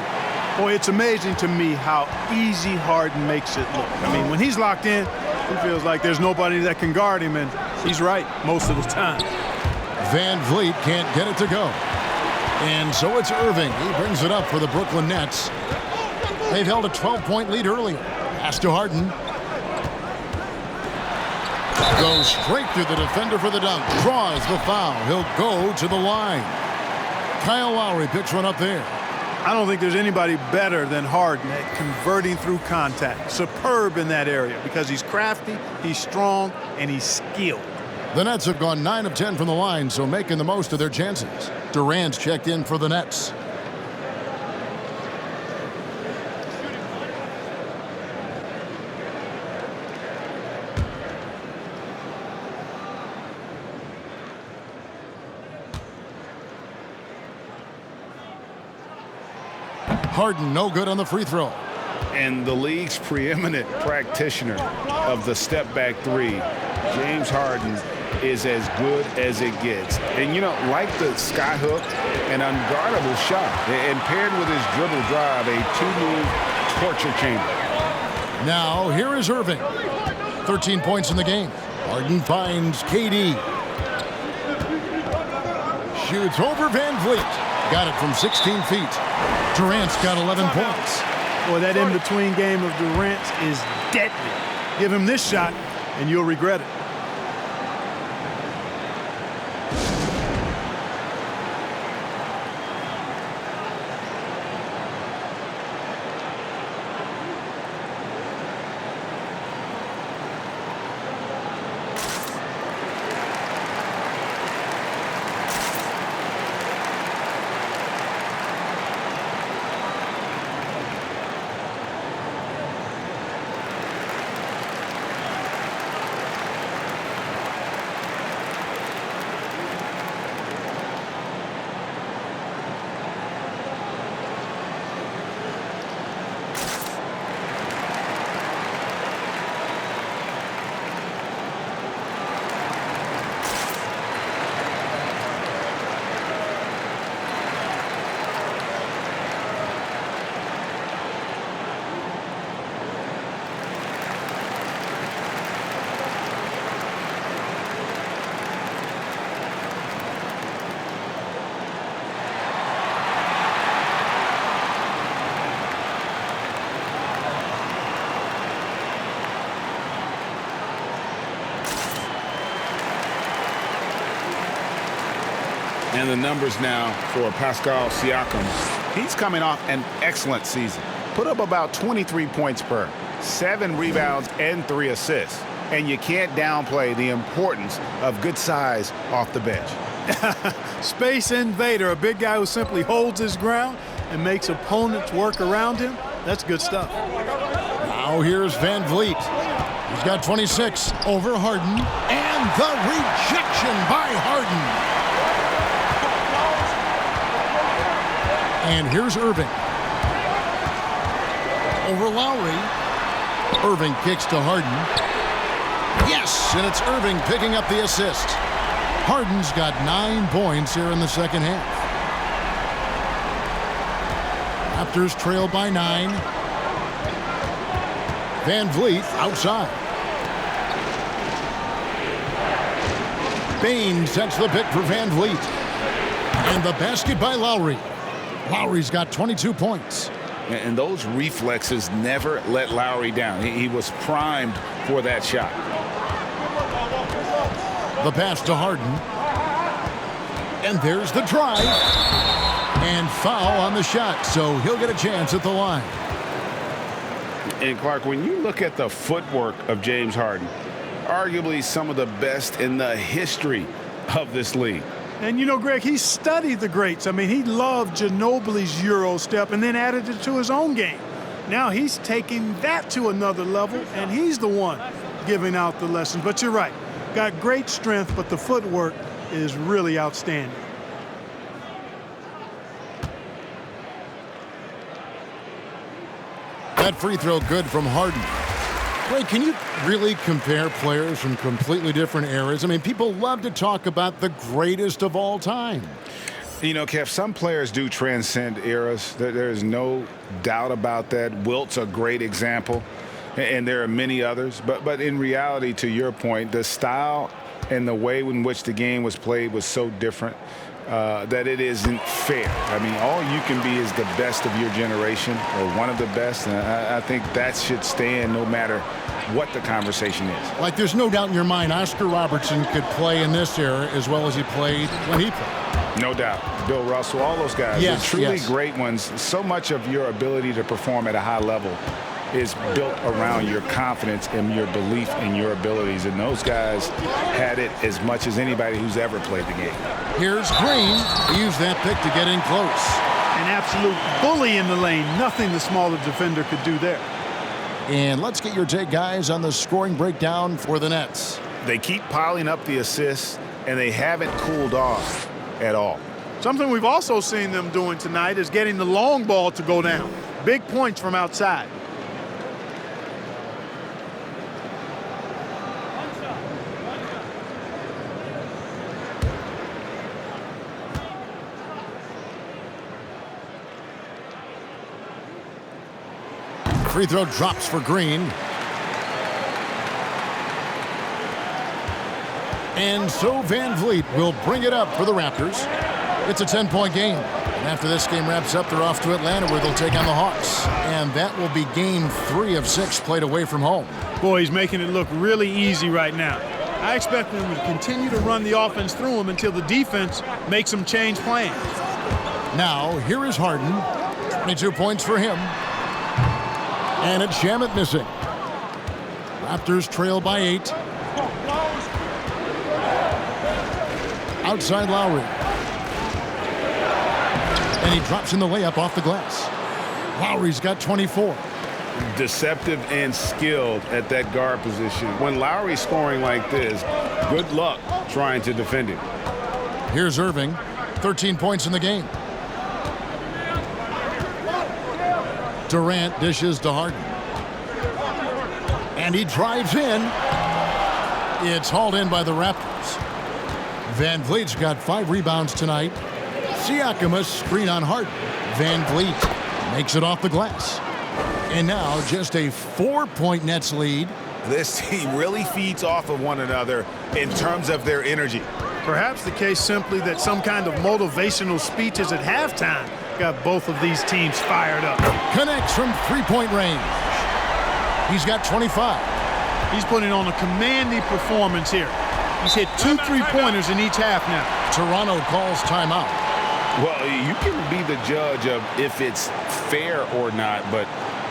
Boy, it's amazing to me how easy Harden makes it look. I mean, when he's locked in, he feels like there's nobody that can guard him, and he's right most of the time. VanVleet can't get it to go. And so it's Irving. He brings it up for the Brooklyn Nets. They've held a 12-point lead earlier. Pass to Harden. Goes straight through the defender for the dunk. Draws the foul. He'll go to the line. Kyle Lowry picks one up there. I don't think there's anybody better than Harden at converting through contact. Superb in that area because he's crafty, he's strong, and he's skilled. The Nets have gone 9 of 10 from the line, so making the most of their chances. Durant's checked in for the Nets. Harden no good on the free throw. And the league's preeminent practitioner of the step-back three, James Harden, is as good as it gets. And, you know, like the skyhook, an unguardable shot. And paired with his dribble drive, a 2-move torture chamber. Now, here is Irving. 13 points in the game. Harden finds KD. Shoots over VanVleet. Got it from 16 feet. Durant's got 11 points. Boy, that in-between game of Durant's is deadly. Give him this shot, and you'll regret it. And the numbers now for Pascal Siakam. He's coming off an excellent season. Put up about 23 points per, 7 rebounds, and 3 assists. And you can't downplay the importance of good size off the bench. Space invader, a big guy who simply holds his ground and makes opponents work around him. That's good stuff. Now here's Van Vliet. He's got 26 over Harden, and the rejection by Harden. And here's Irving. Over Lowry. Irving kicks to Harden. Yes, and it's Irving picking up the assist. Harden's got 9 points here in the second half. Raptors trail by 9. Van Vliet outside. Bain sets the pick for Van Vliet. And the basket by Lowry. Lowry's got 22 points. And those reflexes never let Lowry down. He was primed for that shot. The pass to Harden. And there's the drive. And foul on the shot, so he'll get a chance at the line. And Clark, when you look at the footwork of James Harden, arguably some of the best in the history of this league. And you know, Greg, he studied the greats. I mean, he loved Ginobili's Euro step and then added it to his own game. Now he's taking that to another level, and he's the one giving out the lessons. But you're right. Got great strength, but the footwork is really outstanding. That free throw good from Harden. Ray, can you really compare players from completely different eras? I mean, people love to talk about the greatest of all time. You know, Kev, some players do transcend eras. There is no doubt about that. Wilt's a great example, and there are many others. But in reality, to your point, the style and the way in which the game was played was so different that it isn't fair. I mean, all you can be is the best of your generation or one of the best. And I think that should stand no matter what the conversation is. Like, there's no doubt in your mind Oscar Robertson could play in this era as well as he played when he played. No doubt. Bill Russell, all those guys, yes, the truly yes. great ones. So much of your ability to perform at a high level is built around your confidence and your belief in your abilities. And those guys had it as much as anybody who's ever played the game. Here's Green. He used that pick to get in close. An absolute bully in the lane. Nothing the smaller defender could do there. And let's get your take, guys, on the scoring breakdown for the Nets. They keep piling up the assists, and they haven't cooled off at all. Something we've also seen them doing tonight is getting the long ball to go down. Big points from outside. Free throw drops for Green. And so Van Vliet will bring it up for the Raptors. It's a 10-point game. And after this game wraps up, they're off to Atlanta where they'll take on the Hawks. And that will be game 3 of 6 played away from home. Boy, he's making it look really easy right now. I expect them to continue to run the offense through him until the defense makes them change plans. Now, here is Harden. 22 points for him. And it's Shamet missing. Raptors trail by 8. Outside Lowry. And he drops in the layup off the glass. Lowry's got 24. Deceptive and skilled at that guard position. When Lowry's scoring like this, good luck trying to defend him. Here's Irving. 13 points in the game. Durant dishes to Harden. And he drives in. It's hauled in by the Raptors. Van Vliet's got 5 rebounds tonight. Siakam a screen on Harden. Van Vliet makes it off the glass. And now just a 4-point Nets lead. This team really feeds off of one another in terms of their energy. Perhaps the case simply that some kind of motivational speeches at halftime got both of these teams fired up. Connects from 3-point range. He's got 25. He's putting on a commanding performance here. He's hit 2 3-pointers in each half now. Toronto calls timeout. Well, you can be the judge of if it's fair or not, but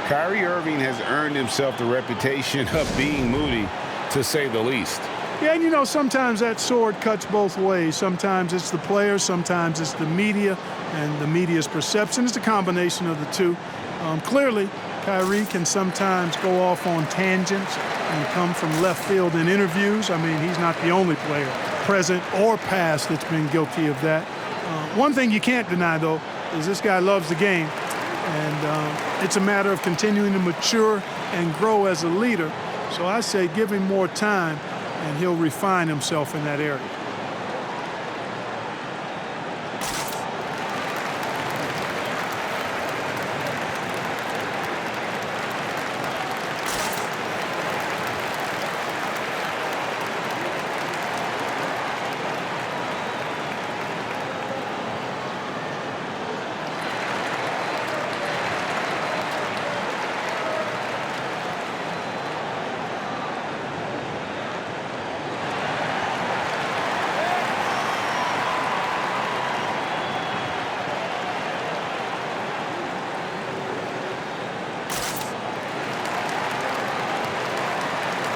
Kyrie Irving has earned himself the reputation of being moody, to say the least. Yeah, and you know, sometimes that sword cuts both ways. Sometimes it's the player, sometimes it's the media, and the media's perception. It's a combination of the two. Clearly, Kyrie can sometimes go off on tangents and come from left field in interviews. I mean, he's not the only player, present or past, that's been guilty of that. One thing you can't deny, though, is this guy loves the game. And it's a matter of continuing to mature and grow as a leader. So I say give him more time, and he'll refine himself in that area.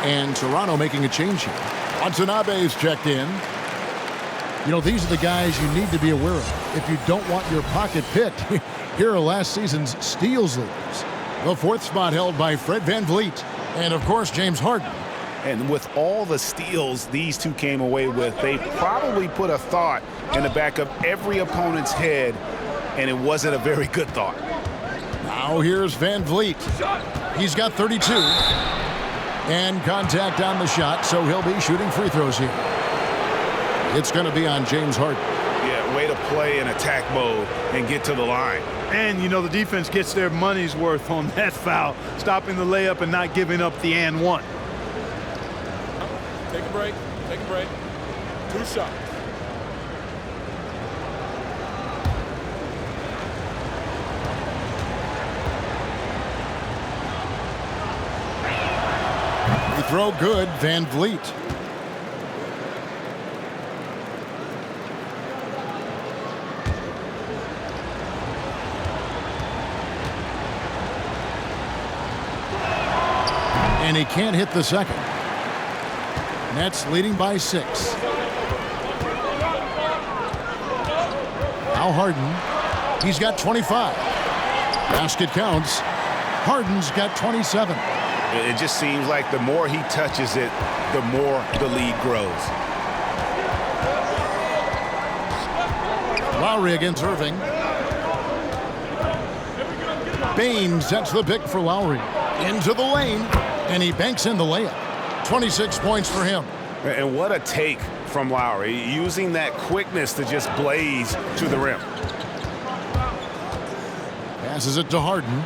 And Toronto making a change here. Watanabe's checked in. You know, these are the guys you need to be aware of if you don't want your pocket picked. Here are last season's steals leaders. The fourth spot held by Fred VanVleet and, of course, James Harden. And with all the steals these two came away with, they probably put a thought in the back of every opponent's head, and it wasn't a very good thought. Now here's VanVleet. He's got 32. And contact on the shot, so he'll be shooting free throws here. It's going to be on James Harden. Yeah, way to play in attack mode and get to the line. And, you know, the defense gets their money's worth on that foul, stopping the layup and not giving up the and one. Take a break. Take a break. 2 shots. Throw good, VanVleet. And he can't hit the second. Nets leading by 6. Now Harden. He's got 25. Basket counts. Harden's got 27. It just seems like the more he touches it, the more the lead grows. Lowry against Irving. Bain sets the pick for Lowry. Into the lane, and he banks in the layup. 26 points for him. And what a take from Lowry, using that quickness to just blaze to the rim. Passes it to Harden.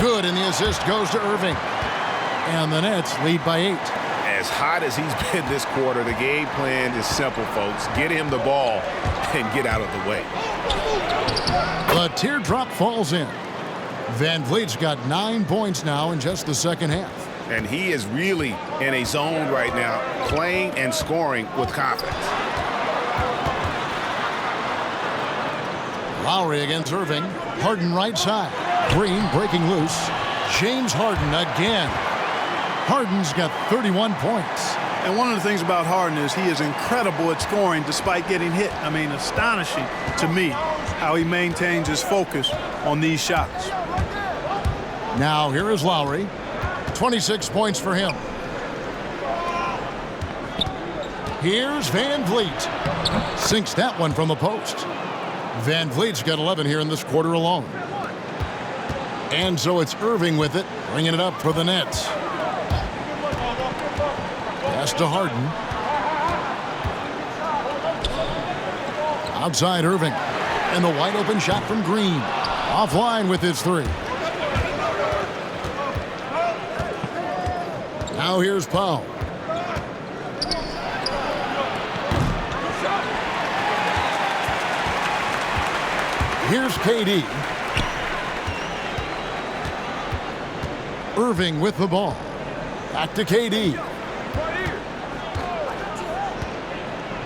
Good, and the assist goes to Irving. And the Nets lead by 8. As hot as he's been this quarter, the game plan is simple, folks. Get him the ball and get out of the way. The teardrop falls in. VanVleet's got 9 points now in just the second half. And he is really in a zone right now, playing and scoring with confidence. Lowry against Irving. Harden right side. Green breaking loose. James Harden again. Harden's got 31 points. And one of the things about Harden is he is incredible at scoring despite getting hit. I mean, astonishing to me how he maintains his focus on these shots. Now here is Lowry. 26 points for him. Here's VanVleet. Sinks that one from the post. VanVleet's got 11 here in this quarter alone. And so it's Irving with it, bringing it up for the Nets. Pass to Harden. Outside Irving. And the wide open shot from Green. Offline with his 3. Now here's Powell. Here's KD. Irving with the ball. Back to KD.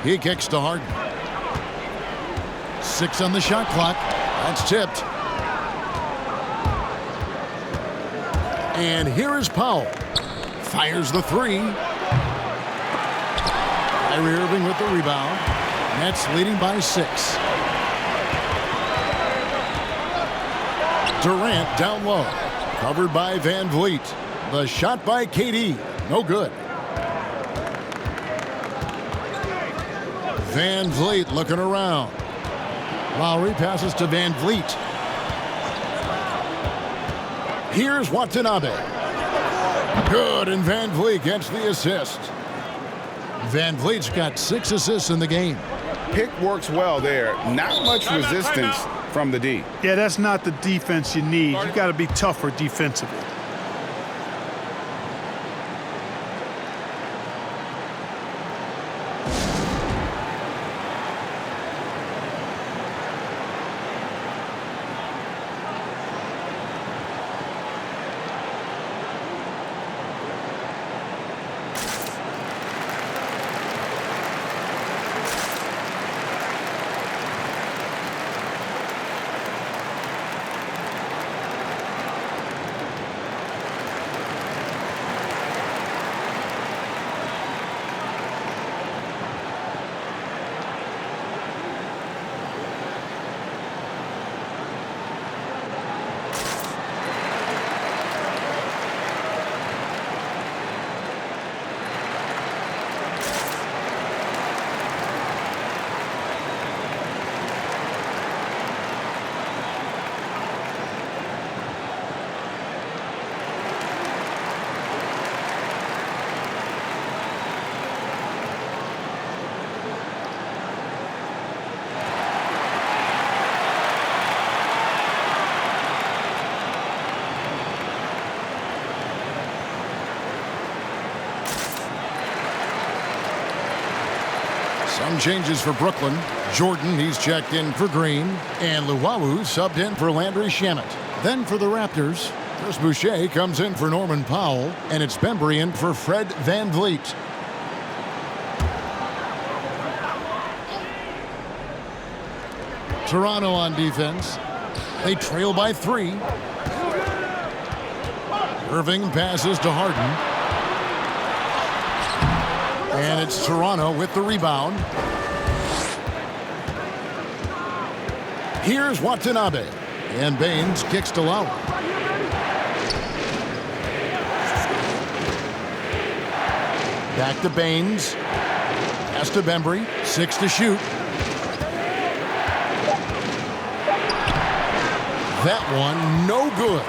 He kicks to Harden. 6 on the shot clock. That's tipped. And here is Powell. Fires the three. Kyrie Irving with the rebound. Nets leading by 6. Durant down low. Covered by Van Vliet. The shot by KD. No good. Van Vliet looking around. Lowry passes to Van Vliet. Here's Watanabe. Good, and Van Vliet gets the assist. Van Vliet's got 6 assists in the game. Pick works well there. Not much resistance from the D. Yeah, that's not the defense you need. You got to be tougher defensively. Some changes for Brooklyn. Jordan, he's checked in for Green. And Luwawu subbed in for Landry Shamet. Then for the Raptors, Chris Boucher comes in for Norman Powell. And it's Bembry in for Fred Van Vliet. Toronto on defense. They trail by 3. Irving passes to Harden. And it's Toronto with the rebound. Here's Watanabe. And Baines kicks to Lowry. Back to Baines. Pass to Bembry. 6 to shoot. That one, no good.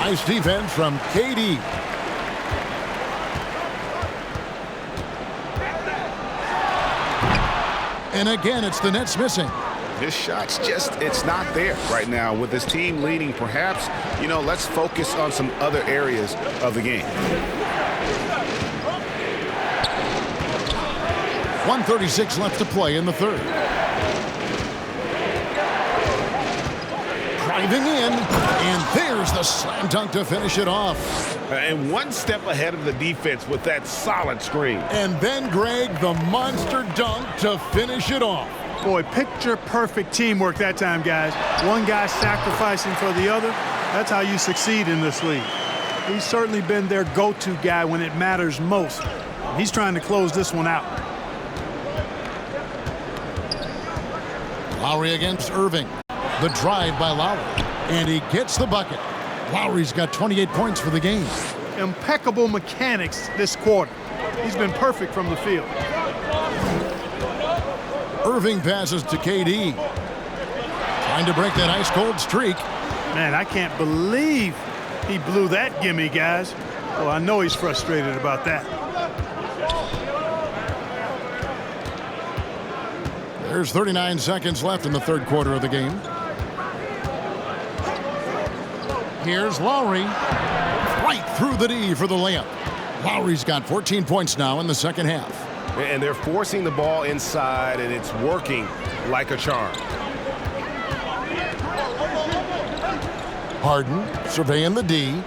Nice defense from KD. And again, it's the Nets missing. His shot's just, it's not there right now. With his team leading, perhaps, let's focus on some other areas of the game. 1:36 left to play in the third. Driving in, and there's the slam dunk to finish it off. And one step ahead of the defense with that solid screen. And then, Greg, the monster dunk to finish it off. Boy, picture-perfect teamwork that time, guys. One guy sacrificing for the other. That's how you succeed in this league. He's certainly been their go-to guy when it matters most. He's trying to close this one out. Lowry against Irving. The drive by Lowry. And he gets the bucket. Lowry's got 28 points for the game. Impeccable mechanics this quarter. He's been perfect from the field. Irving passes to KD. Trying to break that ice-cold streak. Man, I can't believe he blew that gimme, guys. Well, I know he's frustrated about that. There's 39 seconds left in the third quarter of the game. Here's Lowry. Right through the D for the layup. Lowry's got 14 points now in the second half. And they're forcing the ball inside, and it's working like a charm. Harden surveying the D.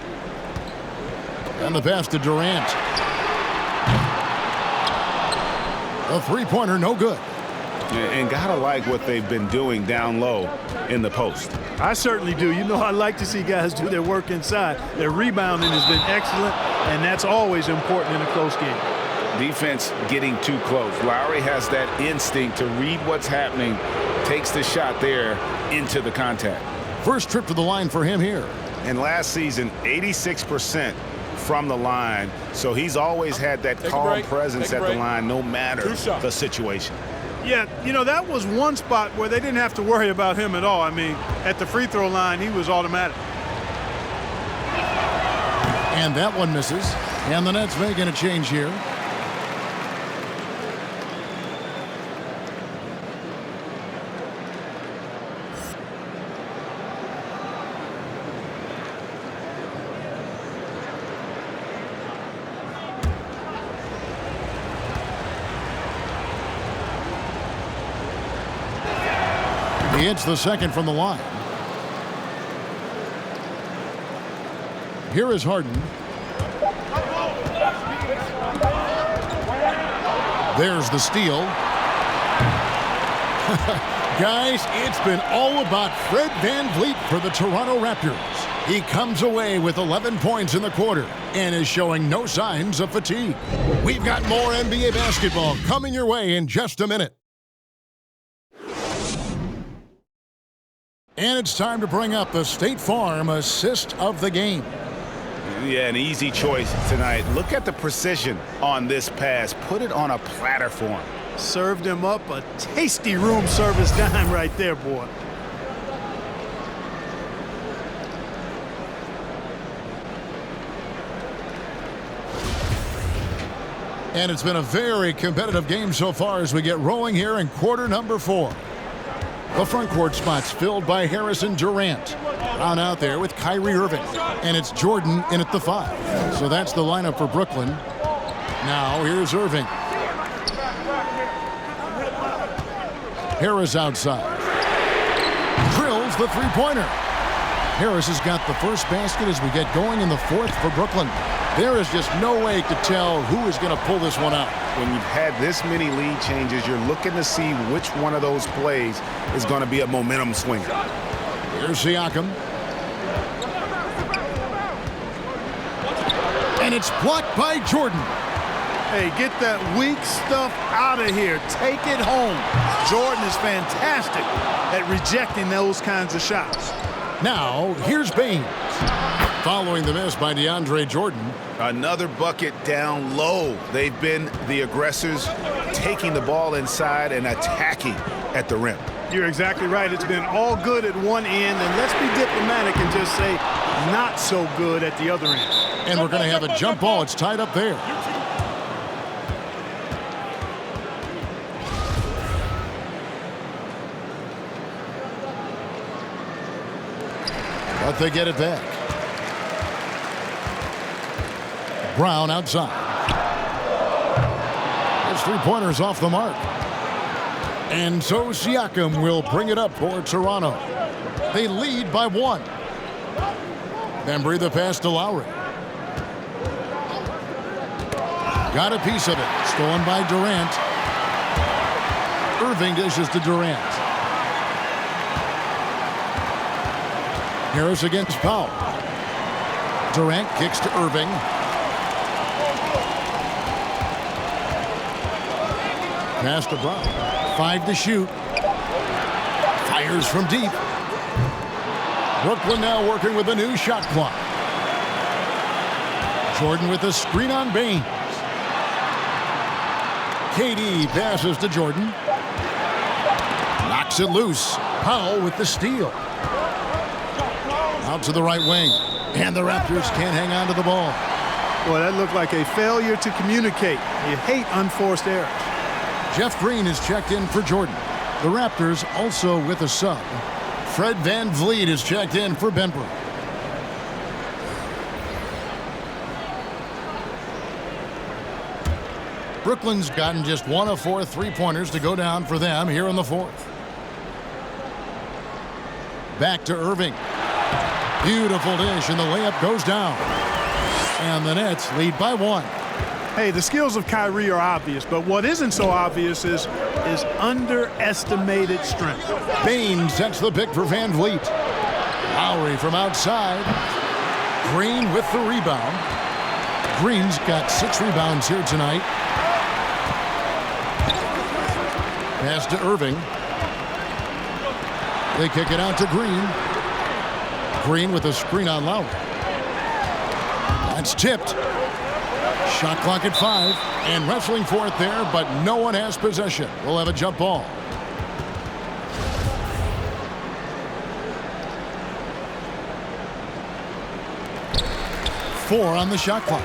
And the pass to Durant. A three-pointer, no good. And gotta like what they've been doing down low in the post. I certainly do. You know, I like to see guys do their work inside. Their rebounding has been excellent, and that's always important in a close game. Defense getting too close. Lowry has that instinct to read what's happening, takes the shot there into the contact. First trip to the line for him here. And last season, 86% from the line. So he's always had that calm presence at the line no matter the situation. Yeah, you know, that was one spot where they didn't have to worry about him at all. I mean, at the free throw line, he was automatic. And that one misses. And the Nets making a change here. He hits the second from the line. Here is Harden. There's the steal. Guys, it's been all about Fred VanVleet for the Toronto Raptors. He comes away with 11 points in the quarter and is showing no signs of fatigue. We've got more NBA basketball coming your way in just a minute. And it's time to bring up the State Farm assist of the game. Yeah, an easy choice tonight. Look at the precision on this pass. Put it on a platter for him. Served him up a tasty room service dime right there, boy. And it's been a very competitive game so far as we get rolling here in quarter number 4. The front court spot's filled by Harrison Durant. Brown out there with Kyrie Irving. And it's Jordan in at the 5. So that's the lineup for Brooklyn. Now here's Irving. Harris outside. Drills the three-pointer. Harris has got the first basket as we get going in the 4th for Brooklyn. There is just no way to tell who is going to pull this one out. When you've had this many lead changes, you're looking to see which one of those plays is going to be a momentum swinger. Here's Siakam. And it's blocked by Jordan. Hey, get that weak stuff out of here. Take it home. Jordan is fantastic at rejecting those kinds of shots. Now, here's Baines. Following the miss by DeAndre Jordan. Another bucket down low. They've been the aggressors, taking the ball inside and attacking at the rim. You're exactly right. It's been all good at one end, and let's be diplomatic and just say not so good at the other end. And we're going to have a jump ball. It's tied up there. But they get it back. Brown outside. His three-pointer's off the mark. And so Siakam will bring it up for Toronto. They lead by 1. Bembry the pass to Lowry. Got a piece of it. Stolen by Durant. Irving dishes to Durant. Harris against Powell. Durant kicks to Irving. Pass to Brown. 5 to shoot. Fires from deep. Brooklyn now working with a new shot clock. Jordan with a screen on Baines. KD passes to Jordan. Knocks it loose. Powell with the steal. Out to the right wing. And the Raptors can't hang on to the ball. Well, that looked like a failure to communicate. You hate unforced errors. Jeff Green is checked in for Jordan. The Raptors also with a sub. Fred VanVleet is checked in for Bembry. Brooklyn's gotten just 1 of 4 3-pointers to go down for them here in the fourth. Back to Irving. Beautiful dish, and the layup goes down. And the Nets lead by 1. Hey, the skills of Kyrie are obvious, but what isn't so obvious is underestimated strength. Bain sets the pick for Van Vliet. Lowry from outside. Green with the rebound. Green's got 6 rebounds here tonight. Pass to Irving. They kick it out to Green. Green with a screen on Lowry. That's tipped. Shot clock at 5, and wrestling for it there, but no one has possession. We'll have a jump ball. Four on the shot clock.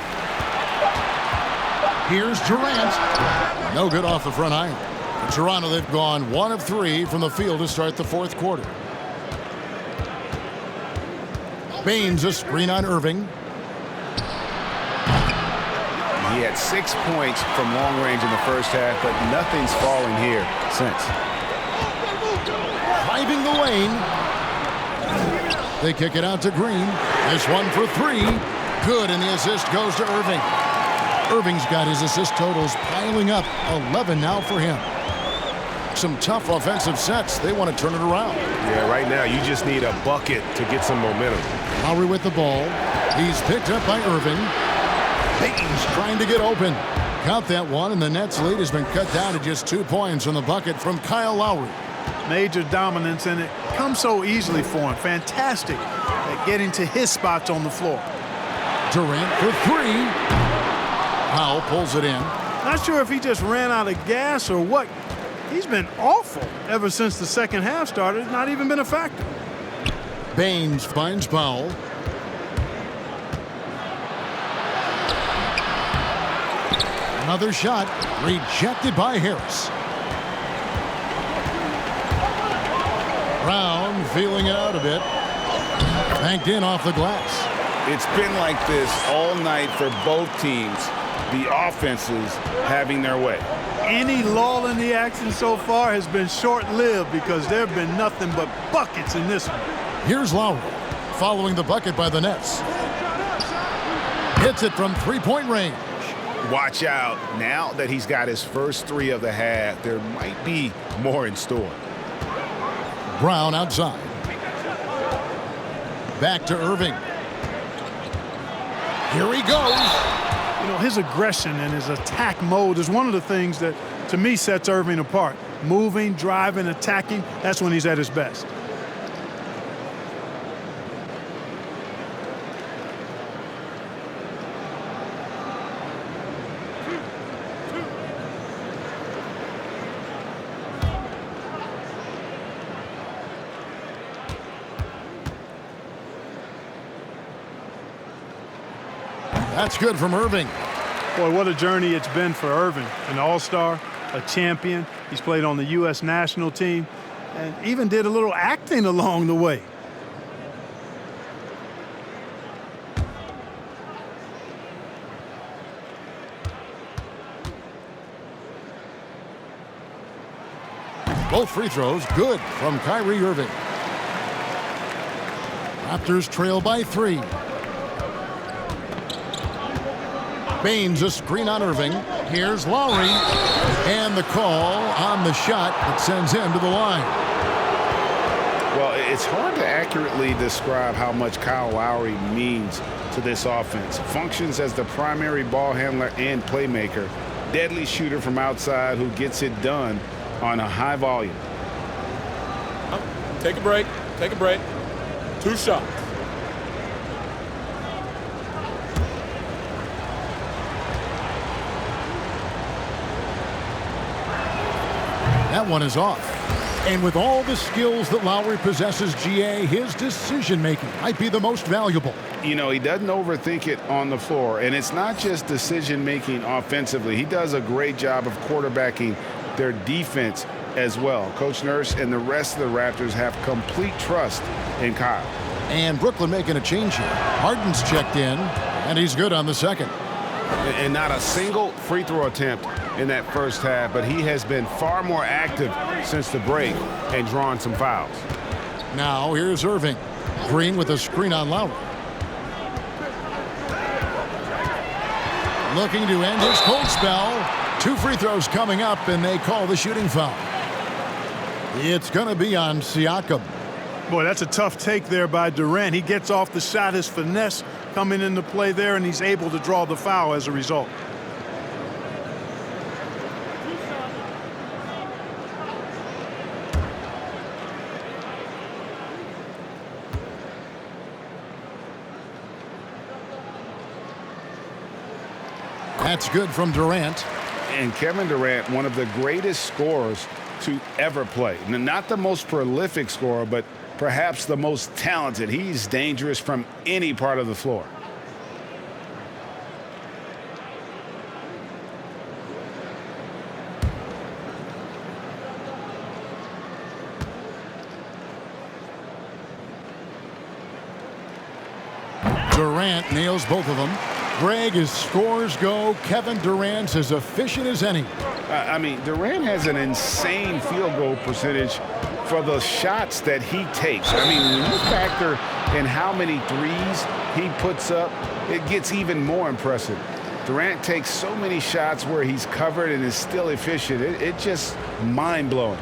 Here's Durant. No good off the front iron. In Toronto, they've gone 1 of 3 from the field to start the fourth quarter. Baines a screen on Irving. He had 6 points from long range in the first half, but nothing's fallen here since. Driving the lane. They kick it out to Green. This one for 3. Good, and the assist goes to Irving. Irving's got his assist totals piling up. 11 now for him. Some tough offensive sets. They want to turn it around. Yeah, right now you just need a bucket to get some momentum. Lowry with the ball. He's picked up by Irving. Baines trying to get open. Count that one, and the Nets lead has been cut down to just 2 points on the bucket from Kyle Lowry. Major dominance, and it comes so easily for him. Fantastic at getting to his spots on the floor. Durant for 3. Powell pulls it in. Not sure if he just ran out of gas or what. He's been awful ever since the second half started. Not even been a factor. Baines finds Powell. Another shot rejected by Harris. Brown feeling it out a bit. Banked in off the glass. It's been like this all night for both teams. The offenses having their way. Any lull in the action so far has been short-lived because there have been nothing but buckets in this one. Here's Lowry following the bucket by the Nets. Hits it from 3-point range. Watch out. Now that he's got his first 3 of the half, there might be more in store. Brown outside. Back to Irving. Here he goes. You know, his aggression and his attack mode is one of the things that, to me, sets Irving apart. Moving, driving, attacking, that's when he's at his best. That's good from Irving. Boy, what a journey it's been for Irving. An all-star, a champion. He's played on the U.S. national team and even did a little acting along the way. Both free throws good from Kyrie Irving. Raptors trail by 3. Baines a screen on Irving. Here's Lowry. And the call on the shot that sends him to the line. Well, it's hard to accurately describe how much Kyle Lowry means to this offense. Functions as the primary ball handler and playmaker. Deadly shooter from outside who gets it done on a high volume. Take a break. Take a break. 2 shots. That one is off. And with all the skills that Lowry possesses, GA, his decision-making might be the most valuable. You know, he doesn't overthink it on the floor. And it's not just decision-making offensively. He does a great job of quarterbacking their defense as well. Coach Nurse and the rest of the Raptors have complete trust in Kyle. And Brooklyn making a change here. Harden's checked in, and he's good on the second. And not a single free throw attempt in that first half, but he has been far more active since the break and drawn some fouls. Now here's Irving. Green with a screen on Lowry. Looking to end his cold spell. 2 free throws coming up, and they call the shooting foul. It's going to be on Siakam. Boy, that's a tough take there by Durant. He gets off the shot, his finesse coming into play there, and he's able to draw the foul as a result. That's good from Durant. And Kevin Durant, one of the greatest scorers to ever play. Not the most prolific scorer, but perhaps the most talented. He's dangerous from any part of the floor. Durant nails both of them. Greg, as scores go, Kevin Durant's as efficient as any. I mean, Durant has an insane field goal percentage for the shots that he takes. I mean, when you factor in how many threes he puts up, it gets even more impressive. Durant takes so many shots where he's covered and is still efficient. It's just mind-blowing.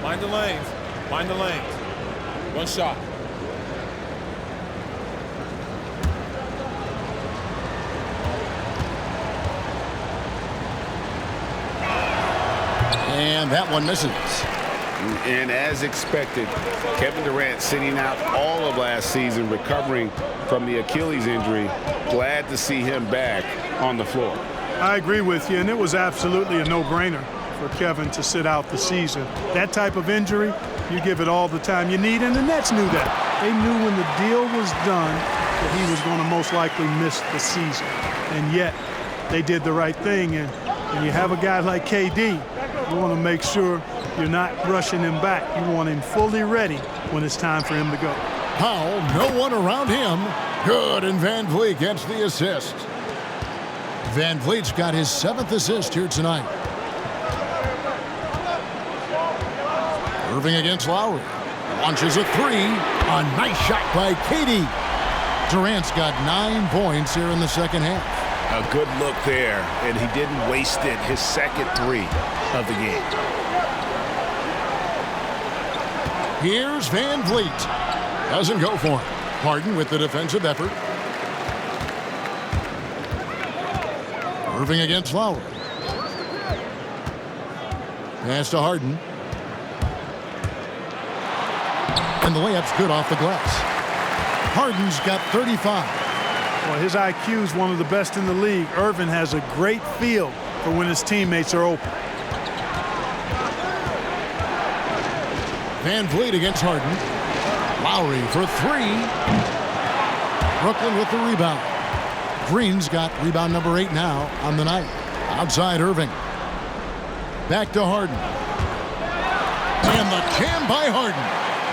Mind the lanes. Mind the lanes. One shot. And that one misses. And as expected, Kevin Durant sitting out all of last season, recovering from the Achilles injury. Glad to see him back on the floor. I agree with you, and it was absolutely a no-brainer for Kevin to sit out the season. That type of injury, you give it all the time you need, and the Nets knew that. They knew when the deal was done that he was going to most likely miss the season. And yet, they did the right thing, and when you have a guy like KD, you want to make sure you're not rushing him back. You want him fully ready when it's time for him to go. Powell, no one around him. Good, and Van Vliet gets the assist. Van Vliet's got his 7th assist here tonight. Irving against Lowry. Launches a 3. A nice shot by KD. Durant's got 9 points here in the second half. A good look there, and he didn't waste it. His second 3 of the game. Here's Van Vliet. Doesn't go for him. Harden with the defensive effort. Irving against Lowry. Pass to Harden. And the layup's good off the glass. Harden's got 35. Well, his IQ is one of the best in the league. Irving has a great feel for when his teammates are open. Van Vliet against Harden. Lowry for 3. Brooklyn with the rebound. Green's got rebound number 8 now on the night. Outside Irving. Back to Harden. And the jam by Harden.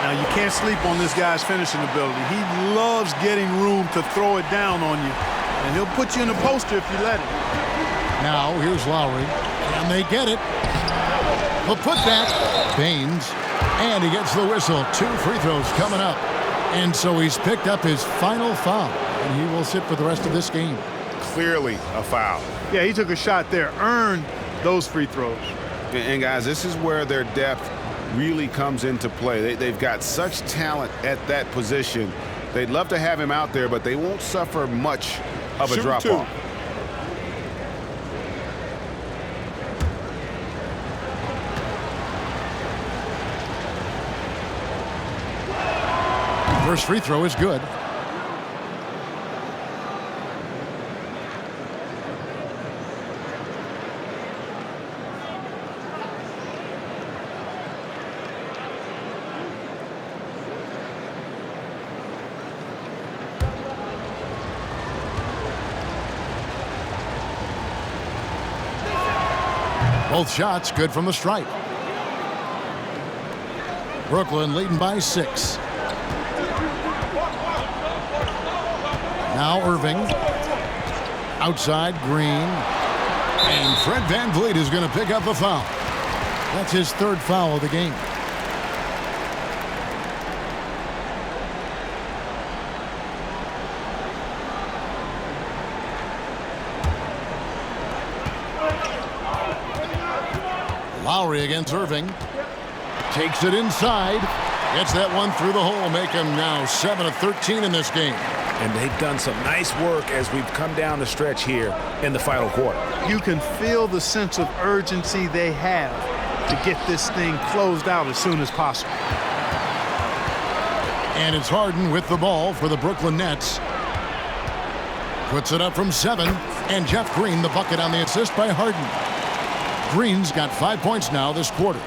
Now, you can't sleep on this guy's finishing ability. He loves getting room to throw it down on you. And he'll put you in a poster if you let him. Now, here's Lowry. And they get it. The putback. Baines. And he gets the whistle. 2 free throws coming up. And so he's picked up his final foul. And he will sit for the rest of this game. Clearly a foul. Yeah, he took a shot there. Earned those free throws. And guys, this is where their depth really comes into play. They've got such talent at that position. They'd love to have him out there, but they won't suffer much of a drop-off. First free throw is good. Both shots good from the stripe. Brooklyn leading by 6. Now Irving. Outside Green. And Fred VanVleet is going to pick up a foul. That's his third foul of the game. Lowry against Irving. Takes it inside. Gets that one through the hole. Make him now 7 of 13 in this game. And they've done some nice work as we've come down the stretch here in the final quarter. You can feel the sense of urgency they have to get this thing closed out as soon as possible. And it's Harden with the ball for the Brooklyn Nets. Puts it up from 7. And Jeff Green the bucket on the assist by Harden. Green's got 5 points now this quarter.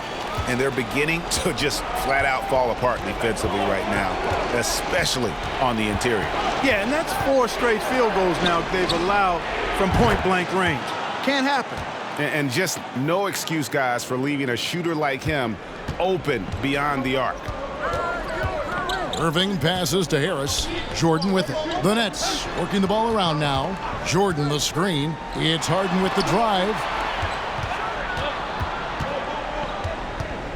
And they're beginning to just flat out fall apart defensively right now, especially on the interior. Yeah, and that's 4 straight field goals now they've allowed from point-blank range. Can't happen. And just no excuse, guys, for leaving a shooter like him open beyond the arc. Irving passes to Harris. Jordan with it. The Nets working the ball around now. Jordan the screen. It's Harden with the drive.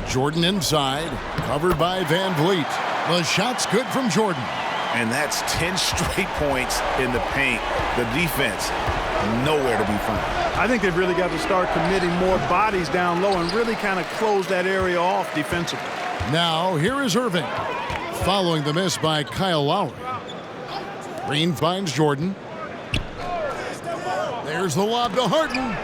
Jordan inside, covered by VanVleet. The shot's good from Jordan. And that's 10 straight points in the paint. The defense, nowhere to be found. I think they've really got to start committing more bodies down low and really kind of close that area off defensively. Now, here is Irving. Following the miss by Kyle Lowry. Green finds Jordan. There's the lob to Harden.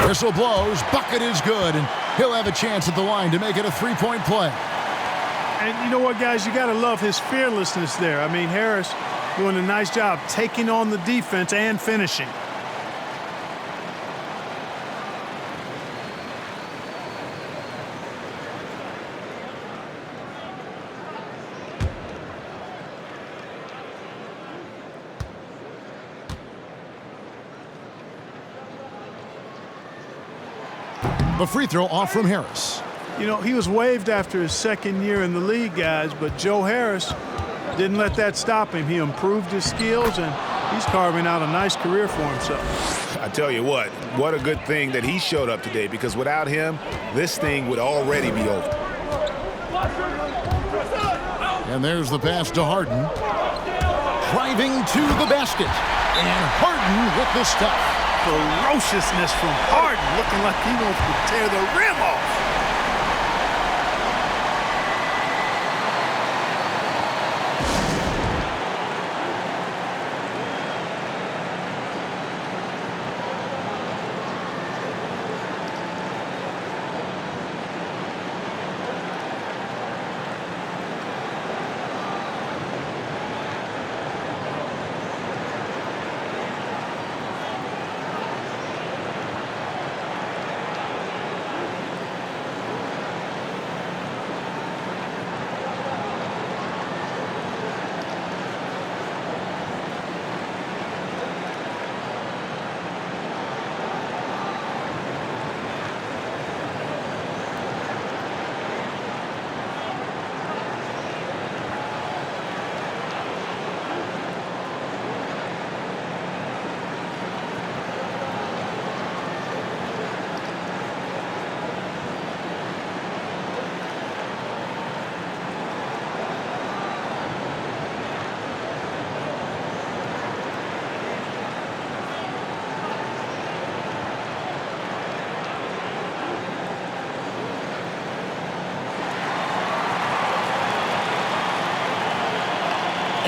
Whistle blows, bucket is good, and he'll have a chance at the line to make it a 3-point play. And you know what, guys? You got to love his fearlessness there. I mean, Harris doing a nice job taking on the defense and finishing. The free throw off from Harris. You know, he was waived after his second year in the league, guys, but Joe Harris didn't let that stop him. He improved his skills, and he's carving out a nice career for himself. I tell you what a good thing that he showed up today, because without him, this thing would already be over. And there's the pass to Harden. Driving to the basket. And Harden with the stuff. Ferociousness from Harden, looking like he wants to tear the rim off.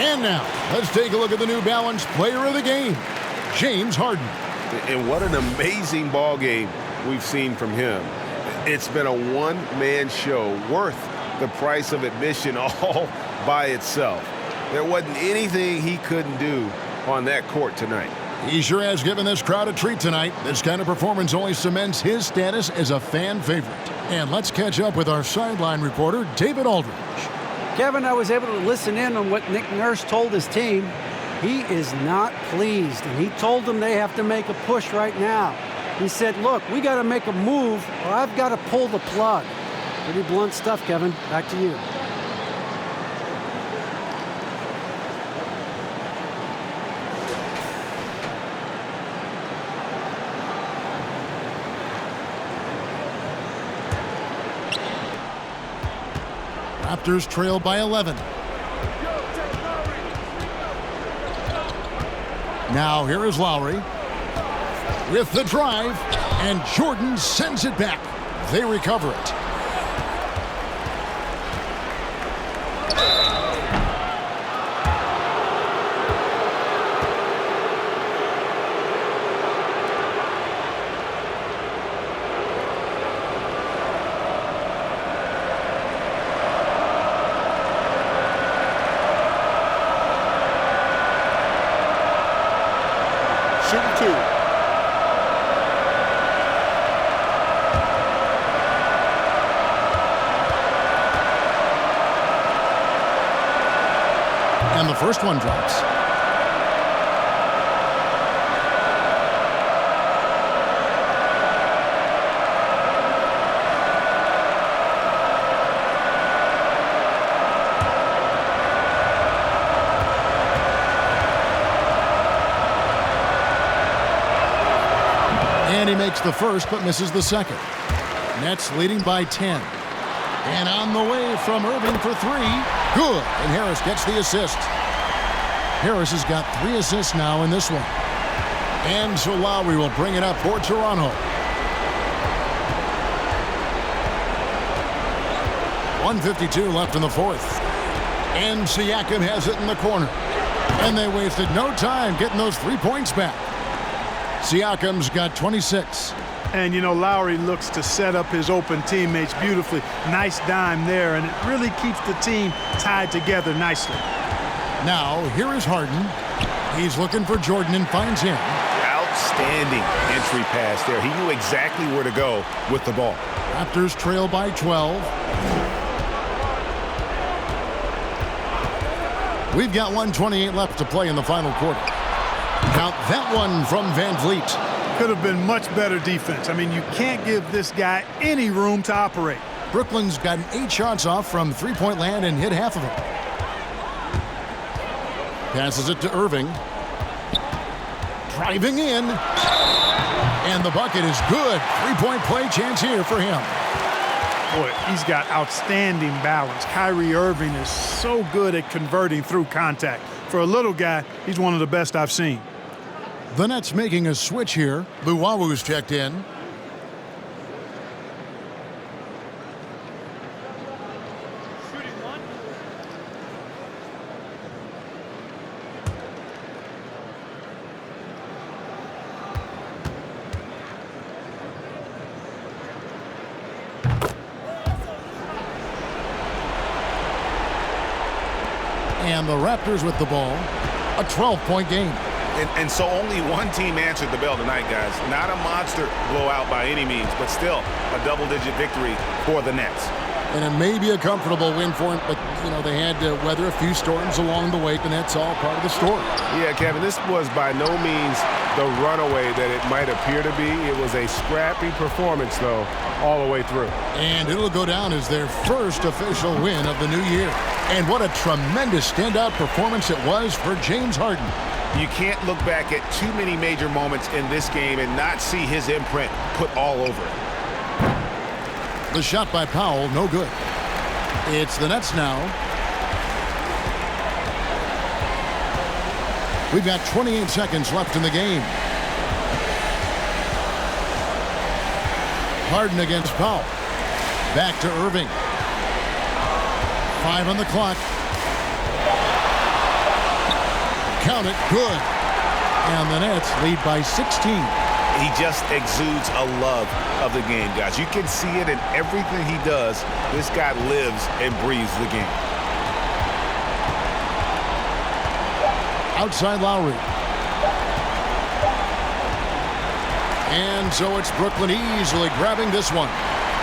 And now, let's take a look at the New Balance Player of the Game, James Harden. And what an amazing ball game we've seen from him. It's been a one-man show worth the price of admission all by itself. There wasn't anything he couldn't do on that court tonight. He sure has given this crowd a treat tonight. This kind of performance only cements his status as a fan favorite. And let's catch up with our sideline reporter, David Aldridge. Kevin, I was able to listen in on what Nick Nurse told his team. He is not pleased, and he told them they have to make a push right now. He said, look, we got to make a move, or I've got to pull the plug. Pretty blunt stuff, Kevin. Back to you. Raptors trail by 11. Now here is Lowry with the drive, and Jordan sends it back. They recover it. Shooting 2. And the first one drops. And he makes the first but misses the second. Nets leading by 10. And on the way from Irving for 3. Good. And Harris gets the assist. Harris has got 3 assists now in this one. And so Lowry will bring it up for Toronto. 1:52 left in the fourth. And Siakam has it in the corner. And they wasted no time getting those 3 points back. Siakam's got 26. And, you know, Lowry looks to set up his open teammates beautifully. Nice dime there, and it really keeps the team tied together nicely. Now, here is Harden. He's looking for Jordan and finds him. Outstanding entry pass there. He knew exactly where to go with the ball. Raptors trail by 12. We've got 1:28 left to play in the final quarter. Count that one from Van Vliet. Could have been much better defense. I mean, you can't give this guy any room to operate. Brooklyn's gotten 8 shots off from three-point land and hit half of them. Passes it to Irving. Driving in. And the bucket is good. 3-point play chance here for him. Boy, he's got outstanding balance. Kyrie Irving is so good at converting through contact. For a little guy, he's one of the best I've seen. The Nets making a switch here. Luwawu's checked in. And the Raptors with the ball. A 12-point game. And so only one team answered the bell tonight, guys. Not a monster blowout by any means, but still a double-digit victory for the Nets. And it may be a comfortable win for them, but, you know, they had to weather a few storms along the way, and that's all part of the story. Yeah, Kevin, this was by no means the runaway that it might appear to be. It was a scrappy performance, though, all the way through. And it'll go down as their first official win of the new year. And what a tremendous standout performance it was for James Harden. You can't look back at too many major moments in this game and not see his imprint put all over it. The shot by Powell, no good. It's the Nets now. We've got 28 seconds left in the game. Harden against Powell. Back to Irving. 5 on the clock. Count it, good. And the Nets lead by 16. He just exudes a love of the game, guys. You can see it in everything he does. This guy lives and breathes the game. Outside Lowry. And so it's Brooklyn easily grabbing this one.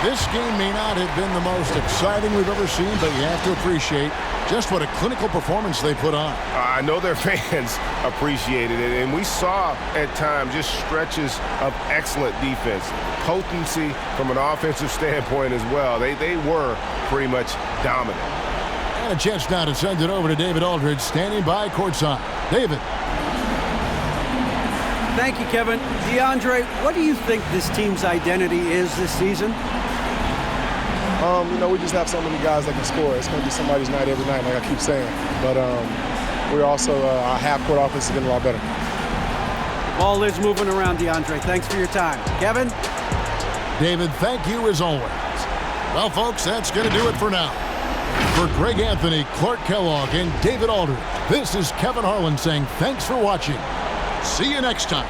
This game may not have been the most exciting we've ever seen, but you have to appreciate just what a clinical performance they put on. I know their fans appreciated it, and we saw at times just stretches of excellent defense. Potency from an offensive standpoint as well. They were pretty much dominant. And a chance now to send it over to David Aldridge, standing by courtside. David. Thank you, Kevin. DeAndre, what do you think this team's identity is this season? We just have so many guys that can score. It's going to be somebody's night every night, like I keep saying. But we're also, our half-court offense is getting a lot better. Ball is moving around, DeAndre. Thanks for your time. Kevin? David, thank you as always. Well, folks, that's going to do it for now. For Greg Anthony, Clark Kellogg, and David Aldridge, this is Kevin Harlan saying thanks for watching. See you next time.